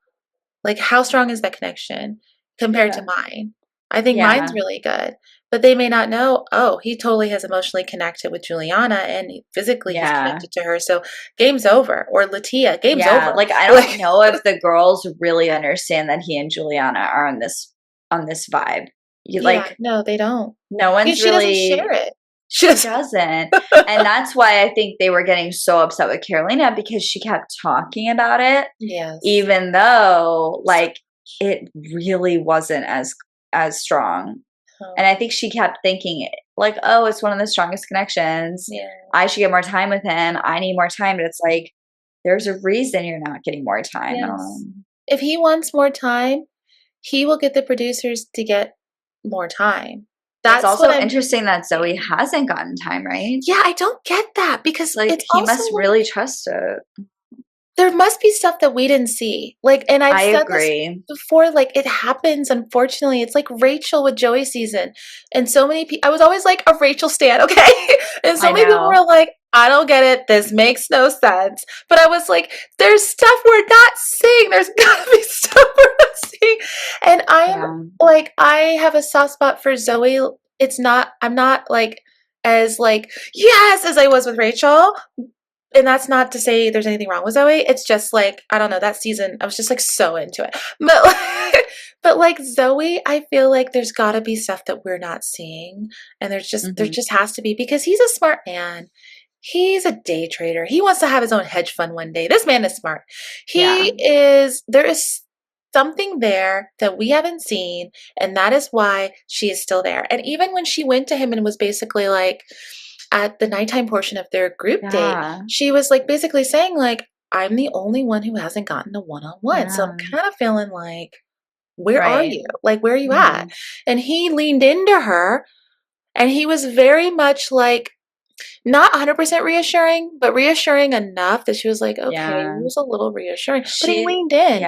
like, how strong is that connection compared to mine. I think mine's Yeah. really good, but they may not know, oh, he totally has emotionally connected with Juliana and physically he's Yeah. connected to her. So game's over. Or Latia, game's Yeah. over. Like, I don't know if the girls really understand that he and Juliana are on this vibe. Yeah, no, they don't. No one's She doesn't share really, it. She she doesn't. doesn't. And that's why I think they were getting so upset with Carolina, because she kept talking about it, Yes. even though like it really wasn't as strong. And I think she kept thinking like, oh, it's one of the strongest connections. Yeah. I should get more time with him. I need more time. But it's like, there's a reason you're not getting more time. I don't know. Yes. If he wants more time, he will get the producers to get more time. It's That's what also I'm interesting that Zoe hasn't gotten time, right? Yeah, I don't get that, because Like, it's he also must like really trust it. there must be stuff that we didn't see. Like, and I've I said this agree. before, like it happens, unfortunately. It's like Rachel with Joey season. And so many people, I was always like a Rachel stan, okay? And so I many people know. were like, I don't get it. This makes no sense. But I was like, there's stuff we're not seeing. There's gotta be stuff we're not seeing. And I am like, I have a soft spot for Zoe. I'm not like as like, yes, as I was with Rachel. And that's not to say there's anything wrong with Zoe. It's just like, I don't know, that season I was just like so into it. But like, but like Zoe, I feel like there's got to be stuff that we're not seeing, and there just has to be, because he's a smart man. He's a day trader. He wants to have his own hedge fund one day. This man is smart. There is something there that we haven't seen, and that is why she is still there. And even when she went to him and was basically like, at the nighttime portion of their group date, she was like basically saying like, I'm the only one who hasn't gotten a one-on-one. So I'm kind of feeling like, where are you? Like, where are you at? And he leaned into her, and he was very much like, not 100% reassuring, but reassuring enough that she was like, okay, it was a little reassuring. But he leaned in.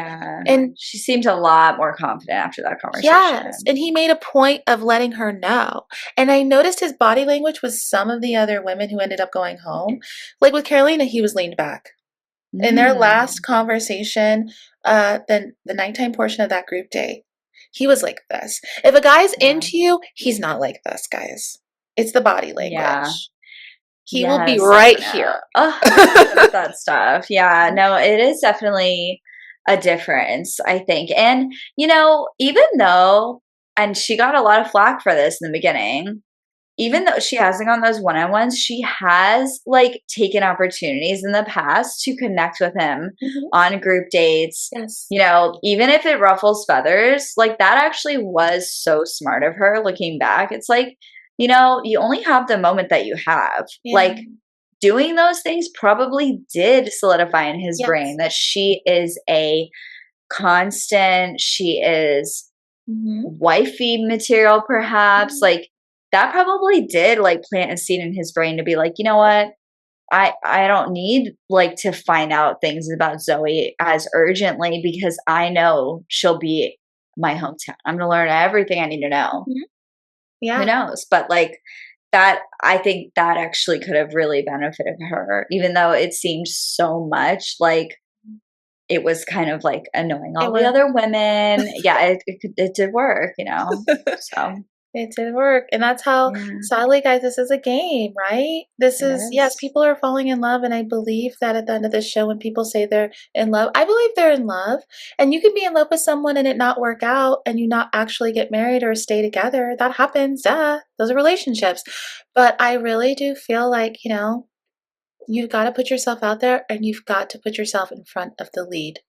And she seemed a lot more confident after that conversation. yes, and he made a point of letting her know. And I noticed his body language with some of the other women who ended up going home. Like with Carolina, he was leaned back. In their last conversation, the nighttime portion of that group date, he was like this. If a guy's into you, he's not like this, guys. It's the body language. He will be right here. That stuff. Yeah, no, it is definitely a difference, I think. And, even though, and she got a lot of flack for this in the beginning, even though she hasn't gone those one-on-ones, she has like taken opportunities in the past to connect with him on group dates. Yes. Even if it ruffles feathers, like that actually was so smart of her looking back. It's like, you only have the moment that you have. Like, doing those things probably did solidify in his brain that she is a constant, she is wifey material, perhaps. Like, that probably did like plant a seed in his brain to be like, you know what? I don't need like to find out things about Zoe as urgently, because I know she'll be my hometown. I'm going to learn everything I need to know. Yeah. Who knows? But like that, I think that actually could have really benefited her, even though it seemed so much like it was kind of like annoying all the other women. Yeah, it did work, So It did work. And that's how, sadly, guys, this is a game, right? This is, yes, people are falling in love. And I believe that at the end of the show, when people say they're in love, I believe they're in love. And you can be in love with someone and it not work out and you not actually get married or stay together. That happens. Duh. Those are relationships. But I really do feel like, you know, you've got to put yourself out there and you've got to put yourself in front of the lead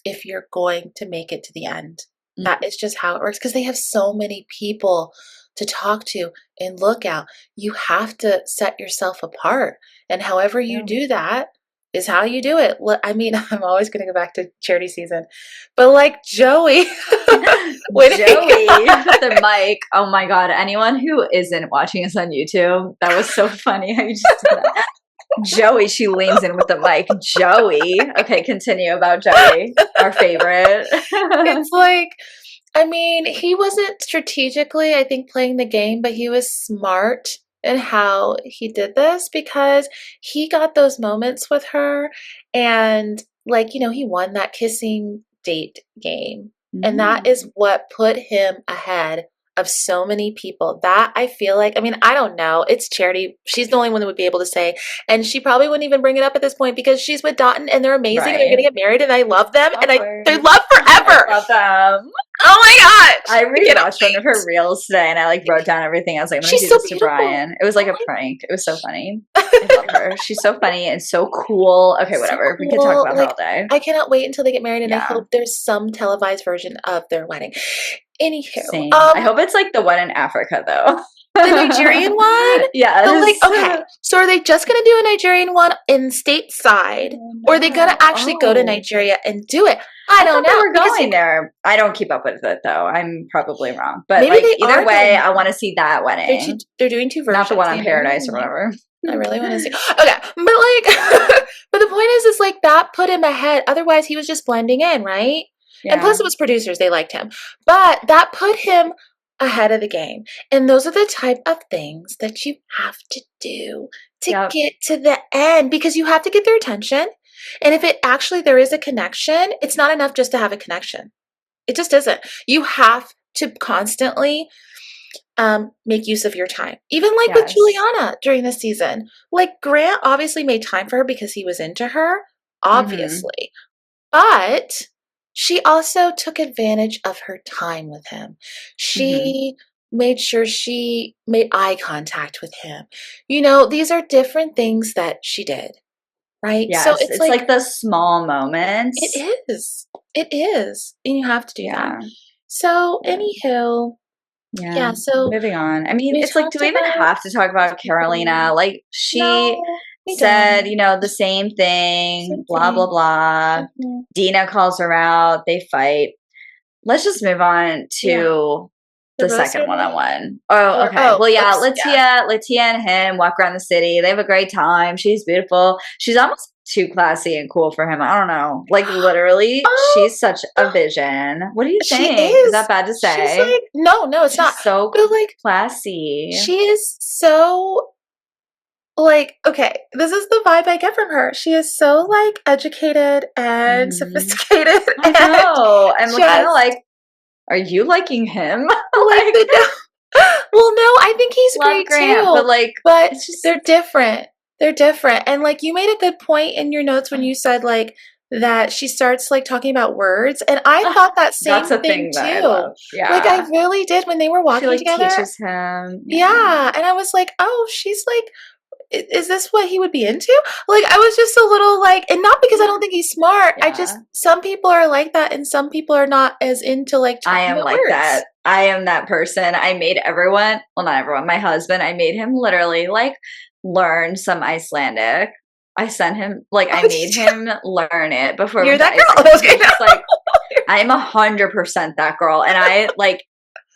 if you're going to make it to the end. That is just how it works because they have so many people to talk to and look at. You have to set yourself apart. And however you do that is how you do it. I mean, I'm always going to go back to charity season, but like Joey. Joey with the mic. Oh my God. Anyone who isn't watching us on YouTube, that was so funny how you just did that. Joey, she leans in with the mic. Joey. Okay, continue about Joey, our favorite. It's like, I mean, he wasn't strategically, I think, playing the game, but he was smart in how he did this because he got those moments with her and, like, you know, he won that kissing date game. And that is what put him ahead of so many people. That I feel like, I mean, I don't know. It's Charity. She's the only one that would be able to say. And she probably wouldn't even bring it up at this point because she's with Dotton and they're amazing and they're going to get married and I love them. And they're loved forever. I love them. Oh my gosh. I rewatched one of her reels today and I like wrote down everything. I was like, I'm going to do this to Brian. It was like a prank. It was so funny. I love her. She's so funny and so cool. Okay, whatever. We could talk about her all day. I cannot wait until they get married and I hope there's some televised version of their wedding. Anywho, I hope it's like the one in Africa though. The Nigerian one? Yeah. So like, okay, so are they just going to do a Nigerian one in stateside? Or are they going to actually go to Nigeria and do it? I don't know. We're going there. I don't keep up with it though. I'm probably wrong. But like, either way, I want to see that wedding. They're doing two versions. Not the one on Paradise or whatever. I really want to see. Okay. But like, but the point is like that put him ahead. Otherwise, he was just blending in, right? Yeah. And plus it was producers. They liked him. But that put him ahead of the game. And those are the type of things that you have to do to get to the end because you have to get their attention. And if it actually, there is a connection, it's not enough just to have a connection. It just isn't. You have to constantly make use of your time. Even like with Juliana during the season. Like Grant obviously made time for her because he was into her, obviously. But she also took advantage of her time with him. She made sure she made eye contact with him. You know, these are different things that she did. Right? Yes, so it's like the small moments. It is. It is. And you have to do that. So anywho, so moving on. I mean, it's like, do we even have to talk about Carolina? Like she said, you know, the same thing, blah, blah, blah. Dina calls her out. They fight. Let's just move on to the second one-on-one. Oh, okay. Well, yeah, Latia and him walk around the city. They have a great time. She's beautiful. She's almost too classy and cool for him. I don't know. Like literally, she's such a vision. What do you think? Is that bad to say? She's like, no, it's not. So but like classy. She is so like, okay, this is the vibe I get from her. She is so like educated and sophisticated. I know. I'm kind of like, are you liking him? Like, well, no, I think he's great Grant, too. But they're different. They're different. And like you made a good point in your notes when you said like that she starts like talking about words. And I thought that same thing too. Yeah. Like I really did when they were walking together. Teaches him. Yeah. And I was like, oh, she's like, is this what he would be into? Like, I was just a little like, and not because I don't think he's smart. I just, some people are like that and some people are not as into like talking I am about like words. that. I am that person. I made everyone, well, not everyone, my husband, I made him literally like learn some Icelandic. I sent him, like, I made him learn it before. You're that girl. Okay. Like, I'm 100% that girl. And I like,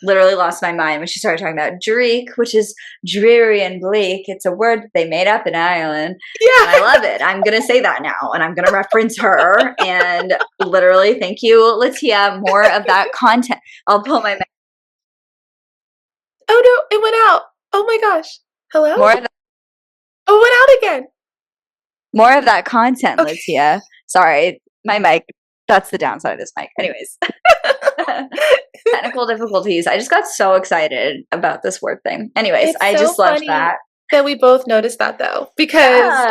literally lost my mind when she started talking about dreek, which is dreary and bleak. It's a word that they made up in Ireland. Yeah. And I love it. I'm going to say that now and I'm going to reference her and literally thank you, Latia. More of that content. I'll pull my Oh no, it went out. Oh my gosh. Hello? More of that. Oh, it went out again. More of that content, Latia. Sorry, my mic. That's the downside of this mic. Anyways. Technical difficulties. I just got so excited about this word thing. Anyways, It's I so just loved funny that. that we both noticed that though, because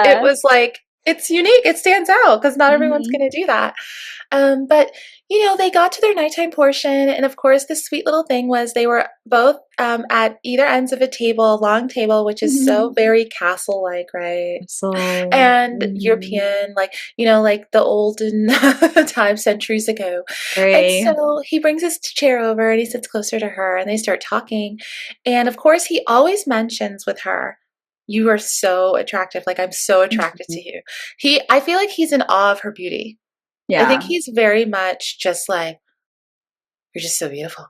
it Yeah. was like, it's unique. It stands out because not everyone's Hmm. going to do that. But they got to their nighttime portion, and of course, the sweet little thing was they were both at either ends of a table, a long table, which is so very castle-like, right? So, And European, like like the olden time, centuries ago. And very, so he brings his chair over and he sits closer to her, and they start talking. And of course, he always mentions with her, "You are so attractive. Like, I'm so attracted to you." I feel like he's in awe of her beauty. I think yeah. he's very much just like, "You're just so beautiful."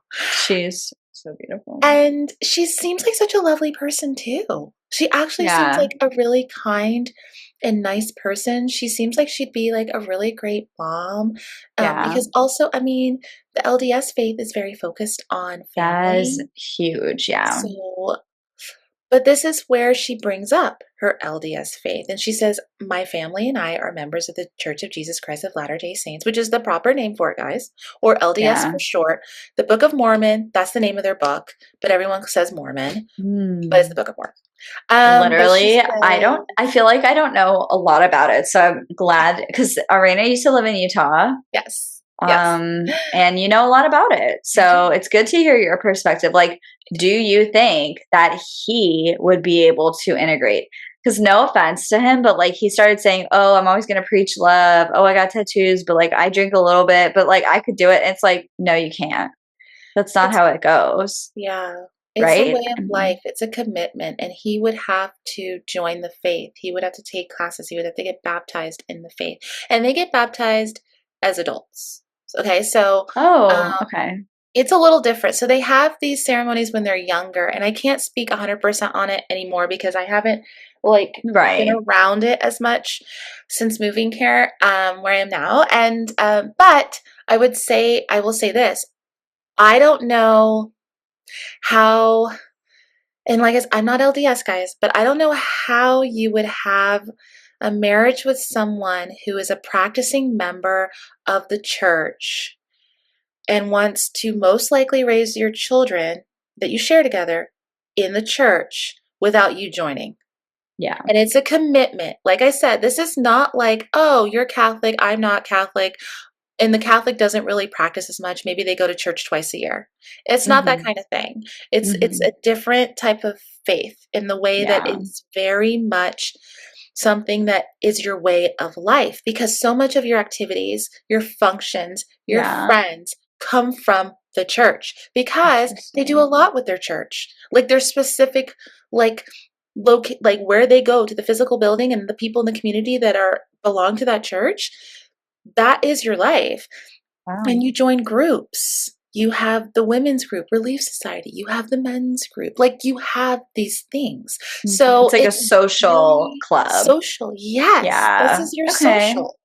She's so beautiful. And she seems like such a lovely person too. She actually seems Yeah. like a really kind and nice person. She seems like she'd be like a really great mom. Yeah. Because also, I mean, the LDS faith is very focused on That is family. huge. Yeah. So, but this is where she brings up her LDS faith. And she says, "My family and I are members of the Church of Jesus Christ of Latter-day Saints," which is the proper name for it, guys, or LDS Yeah. for short. The Book of Mormon, that's the name of their book, but everyone says Mormon, but it's the Mm. Book of Mormon. But she Literally, says, I feel like I don't know a lot about it. So I'm glad because Arena used to live in Utah. yes, yes, And you know a lot about it. I So do. it's good to hear your perspective. Like, do you think that he would be able to integrate? Because no offense to him, but like he started saying, "Oh, I'm always gonna preach love. Oh, I got tattoos, but like I drink a little bit, but like I could do it." And it's like, no, you can't. That's not It's how it goes, Yeah, it's a right? way of life. It's a commitment, and he would have to join the faith. He would have to take classes. He would have to get baptized in the faith, and they get baptized as adults. Okay, so Oh, um, okay. it's a little different. So they have these ceremonies when they're younger, and I can't speak 100% on it anymore because I haven't like been Right. around it as much since moving here, where I am now. And but I will say this: I don't know how, and like I said, I'm not LDS, guys, but I don't know how you would have a marriage with someone who is a practicing member of the church and wants to most likely raise your children that you share together in the church without you joining. Yeah. And it's a commitment. Like I said, this is not like, "Oh, you're Catholic, I'm not Catholic, and the Catholic doesn't really practice as much. Maybe they go to church twice a year." It's not that Hmm. kind of thing. It's Hmm. a different type of faith in the way that Yeah. it's very much something that is your way of life, because so much of your activities, your functions, your Yeah. friends come from the church because they do a Interesting. lot with their church. Like their specific like like where they go to the physical building and the people in the community that are belong to that church, that is your life. And Wow. you join groups. You have the women's group, Relief Society. You have the men's group. Like you have these things. Mhm. It's So like a it's social very club. social. Yes, this Yeah. is your Okay. social.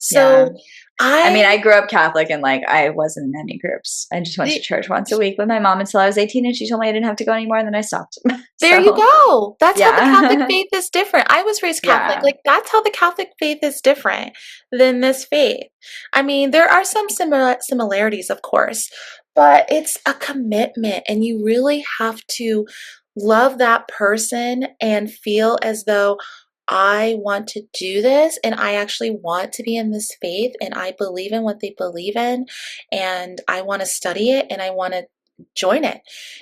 Yeah. So I mean, I, I grew up Catholic and like I wasn't in any groups. I just went to church once a week with my mom until I was 18 and she told me I didn't have to go anymore and then I stopped. there you So, go. That's how the Catholic yeah. faith is different. I was raised Catholic. Yeah. Like, that's how the Catholic faith is different than this faith. I mean, there are some similarities, of course, but it's a commitment, and you really have to love that person and feel as though I want to do this and I actually want to be in this faith and I believe in what they believe in and I want to study it and I want to join it.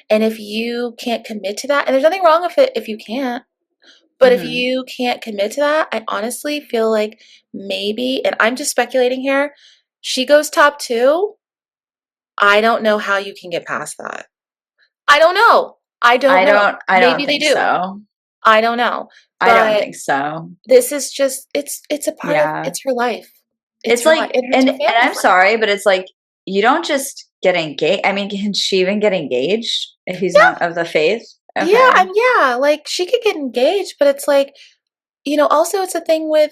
And if you can't commit to that, and there's nothing wrong with it if you can't, but if Hmm. you can't commit to that, I honestly feel like maybe, and I'm just speculating here, she goes top two. I don't know how you can get past that. I don't know. I don't know. I don't Maybe they think do. so. I don't know. I don't But think so. this is just, it's a part of, Yeah. it's her life. It's It's her life. like, And it's her and I'm family's life. sorry, but it's like you don't just get engaged. I mean, can she even get engaged if he's Yeah. not of the faith? Yeah. Okay. Yeah. Like she could get engaged, but it's like, also it's a thing with,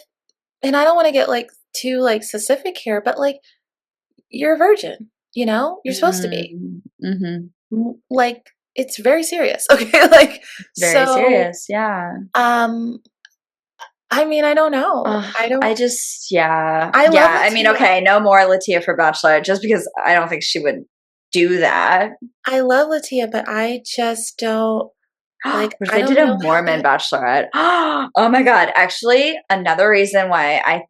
and I don't want to get like too like specific here, but like you're a virgin, you're supposed to be. Mm-hmm. Like it's very serious. Okay. Like, Very so, serious. Yeah. um, I mean, I don't know. I just, yeah. I love Yeah. I mean, Latia. okay. No more Latia for Bachelor just because I don't think she would do that. I love Latia, but I just don't. Like, What if I they did don't a know how Mormon Bachelorette? Oh my God. Actually, another reason why I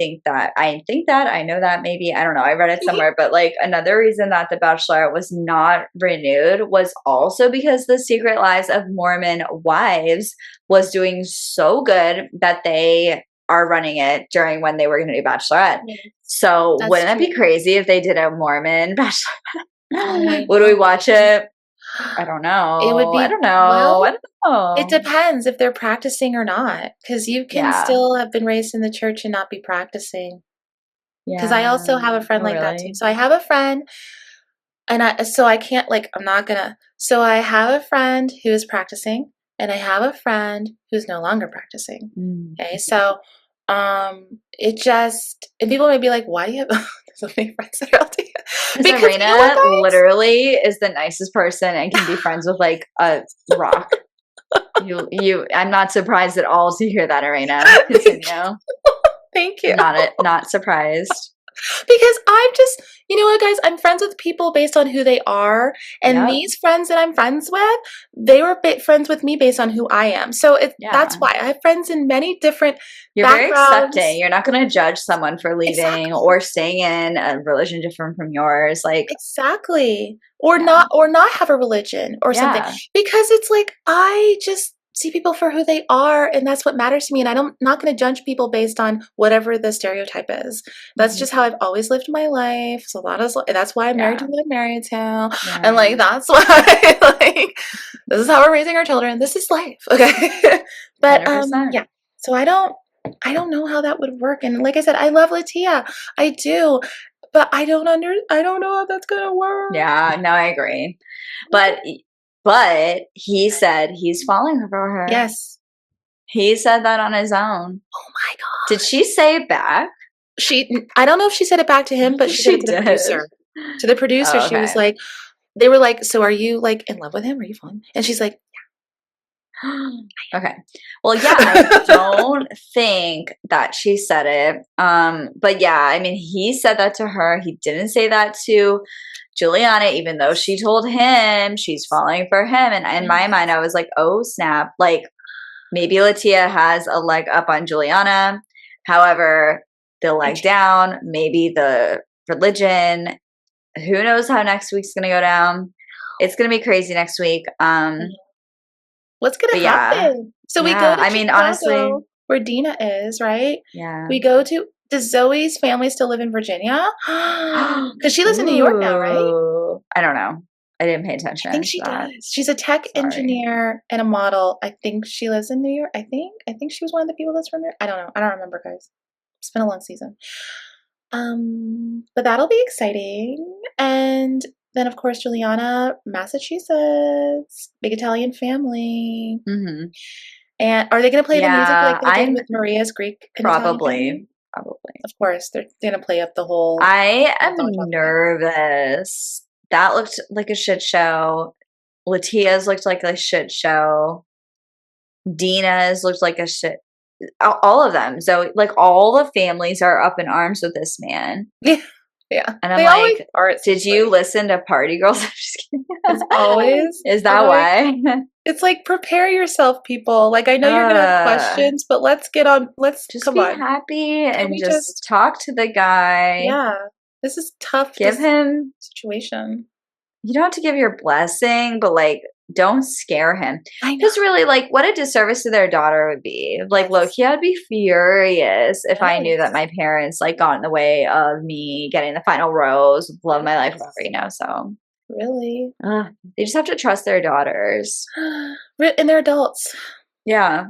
know that maybe, I don't know, I read it somewhere, but like another reason that The Bachelorette was not renewed was also because The Secret Lives of Mormon Wives was doing so good that they are running it during when they were going to do Bachelorette. So wouldn't it be crazy if they did a Mormon Bachelorette? Would we watch it? I don't know. It would be, I don't know. well, I don't know. it depends if they're practicing or not, because you can still have been raised in the church and not be practicing. Because I also have a friend like that too. So I have a friend, and I can't, like, I'm not gonna. So I have a friend who is practicing, and I have a friend who's no longer practicing. Okay, so it just, and people may be like, why do you have so many friends that are LDS? Because Arena literally is the nicest person and can be friends with like a rock. I'm not surprised at all to hear that, Arena. Continue. Thank you. Not surprised. Because I'm just, you know what, guys? I'm friends with people based on who they are. And these friends that I'm friends with, they were friends with me based on who I am. So that's why I have friends in many different backgrounds. Very accepting. You're not going to judge someone for leaving or staying in a religion different from yours. Like, exactly. Or not have a religion or something. Because it's like, I just see people for who they are, and that's what matters to me. And I'm not going to judge people based on whatever the stereotype is. That's just how I've always lived my life. So that's why I'm married to who I'm married to. And like, that's why, like, this is how we're raising our children. This is life. Okay. But 100%. yeah. So I don't know how that would work. And like I said, I love Latia. I do. But I don't know how that's going to work. Yeah, no, I agree. But he said he's falling for her. Yes. He said that on his own. Oh my God. Did she say it back? I don't know if she said it back to him, but she said it to the producer. To the producer, she was like, they were like, so are you like in love with him? Are you falling? And she's like, yeah. Okay. Well, yeah, I don't think that she said it. But yeah, I mean, he said that to her. He didn't say that to Juliana, even though she told him she's falling for him. And in my mind, I was like, oh, snap. Like, maybe Latia has a leg up on Juliana. However, the leg down, maybe the religion. Who knows how next week's going to go down? It's going to be crazy next week. What's going to happen? So we go to Chicago, honestly, where Dina is, right? Yeah. We go to, does Zoe's family still live in Virginia? Because she lives in New York now, right? I don't know. I didn't pay attention. I think she does. She's a tech engineer and a model. I think she lives in New York. I think she was one of the people that's from there. I don't know. I don't remember, guys. It's been a long season. But that'll be exciting. And then, of course, Juliana, Massachusetts, big Italian family. Mm-hmm. And are they going to play the music like they did with Maria's Greek? Probably. Of course, they're going to play up the whole. I am nervous. That looked like a shit show. Latia's looked like a shit show. Dina's looked like a shit. All of them. So, like, all the families are up in arms with this man. Yeah. Yeah. And I'm like, did you listen to Party Girls? I'm just kidding. It's always. Is that why? It's like, prepare yourself, people. Like, I know you're going to have questions, but let's get on. Let's just come be on. happy and just talk to the guy. Yeah. This is tough. Give him situation. You don't have to give your blessing, but like, don't scare him. Because really, like, what a disservice to their daughter would be. Like, Loki, I'd be furious if I knew that my parents like got in the way of me getting the final rose, love my life, whatever, you know. So really, they just have to trust their daughters, and they're adults. Yeah,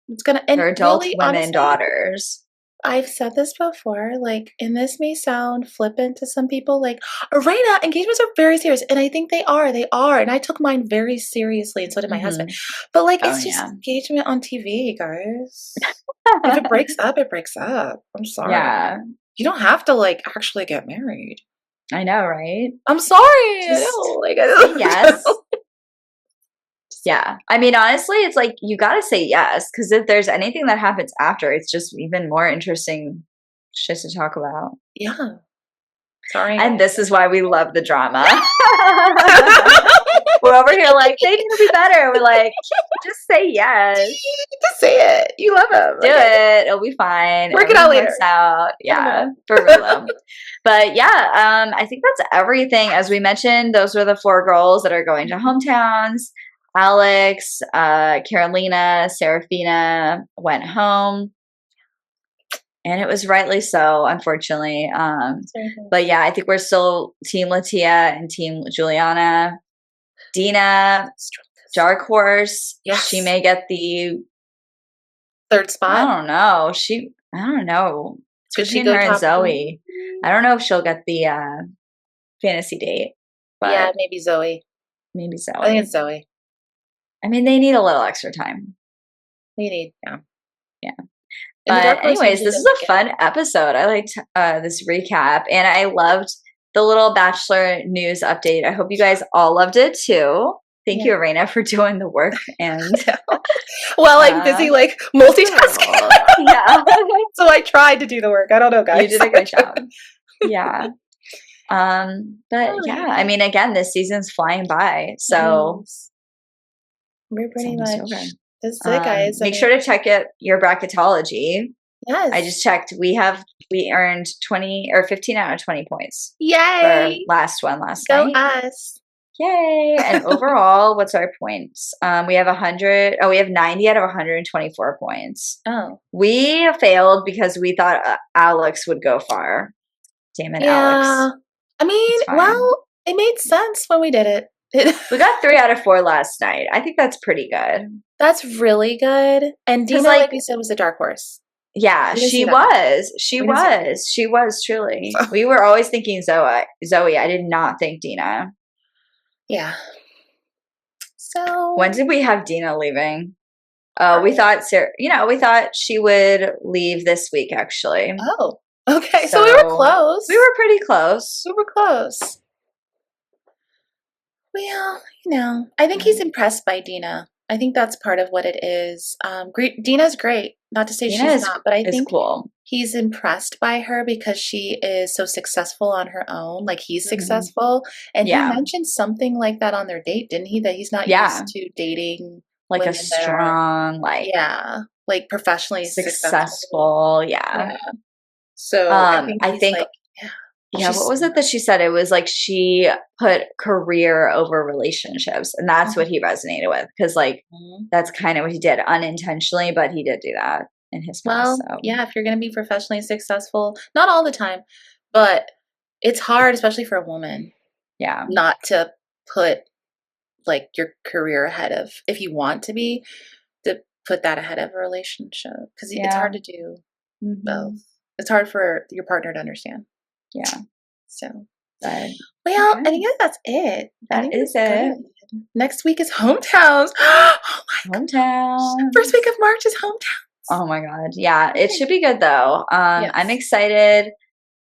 it's gonna. They're adult really, women, honestly, daughters. I've said this before, like, and this may sound flippant to some people, like, Arena, engagements are very serious. And I think they are. And I took mine very seriously, and so did my husband. But, like, it's just engagement on TV, guys. If it breaks up, it breaks up. I'm sorry. Yeah. You don't have to, like, actually get married. I know, right? I'm sorry. Yes. Yeah. I mean, honestly, it's like, you got to say yes. Because if there's anything that happens after, it's just even more interesting shit to talk about. Yeah. Sorry. And this is why we love the drama. We're over here like, they need to be better. We're like, just say yes. Just say it. You love them. Do it. It'll be fine. Work it out later. Out. Yeah, for real. But yeah, I think that's everything. As we mentioned, those were the 4 girls that are going to hometowns. Alex, Carolina, Serafina went home. And it was rightly so, unfortunately. But yeah, I think we're still Team Latia and Team Juliana. Dina, dark horse. Yes. She may get the 3rd spot. I don't know. I don't know. It's between her and Zoe. I don't know if she'll get the fantasy date. But yeah, maybe Zoe. I think it's Zoe. I mean, they need a little extra time. Yeah. But anyways, this is a fun episode. I liked this recap, and I loved the little Bachelor news update. I hope you guys all loved it too. Thank you, Arena, for doing the work. And well, I'm busy like multitasking. Yeah. So I tried to do the work. I don't know, guys. You did a great job. Yeah. But yeah, I mean, again, this season's flying by. So we're pretty much over. This is it, guys. Make sure to check your bracketology. Yes. I just checked. We earned 20 or 15 out of 20 points. Yay! For last night. Go us. Yay. And overall, what's our points? We have 100. Oh, we have 90 out of 124 points. Oh. We failed because we thought Alex would go far. Damn it, Alex. I mean, well, it made sense when we did it. We got 3 out of 4 last night. I think that's pretty good. That's really good. And Dina, like we said, was a dark horse. Yeah, she was. She was truly. We were always thinking Zoe. I did not think Dina. Yeah. So when did we have Dina leaving? Oh, we thought we thought she would leave this week actually. Oh. Okay. So we were close. We were pretty close. We were close. Well, I think he's impressed by Dina. I think that's part of what it is. Dina's great. Not to say she's not, but I think he's impressed by her because she is so successful on her own. Like he's successful. And he mentioned something like that on their date, didn't he? That he's not used to dating like a strong, like professionally successful. Yeah. So I think what was it that she said? It was like she put career over relationships, and that's what he resonated with because, that's kind of what he did unintentionally, but he did do that in his past. Well, if you're going to be professionally successful, not all the time, but it's hard, especially for a woman, not to put like your career ahead of, if you want to put that ahead of a relationship because it's hard to do both. It's hard for your partner to understand. Yeah. So, I think that's it. That is it. Next week is hometowns. Oh my hometowns. First week of March is hometowns. Oh my God. Yeah, it should be good though. I'm excited.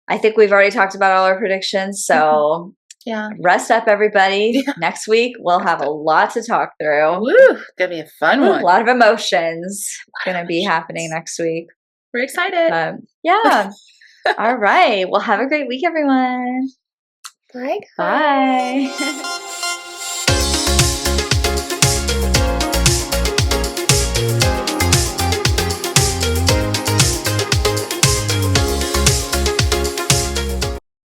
I think we've already talked about all our predictions. So rest up everybody. Yeah. Next week we'll have a lot to talk through. Woo, gonna be a fun one. A lot of emotions gonna be happening next week. We're excited. Yeah. All right. Well, have a great week, everyone. Bye. Bye.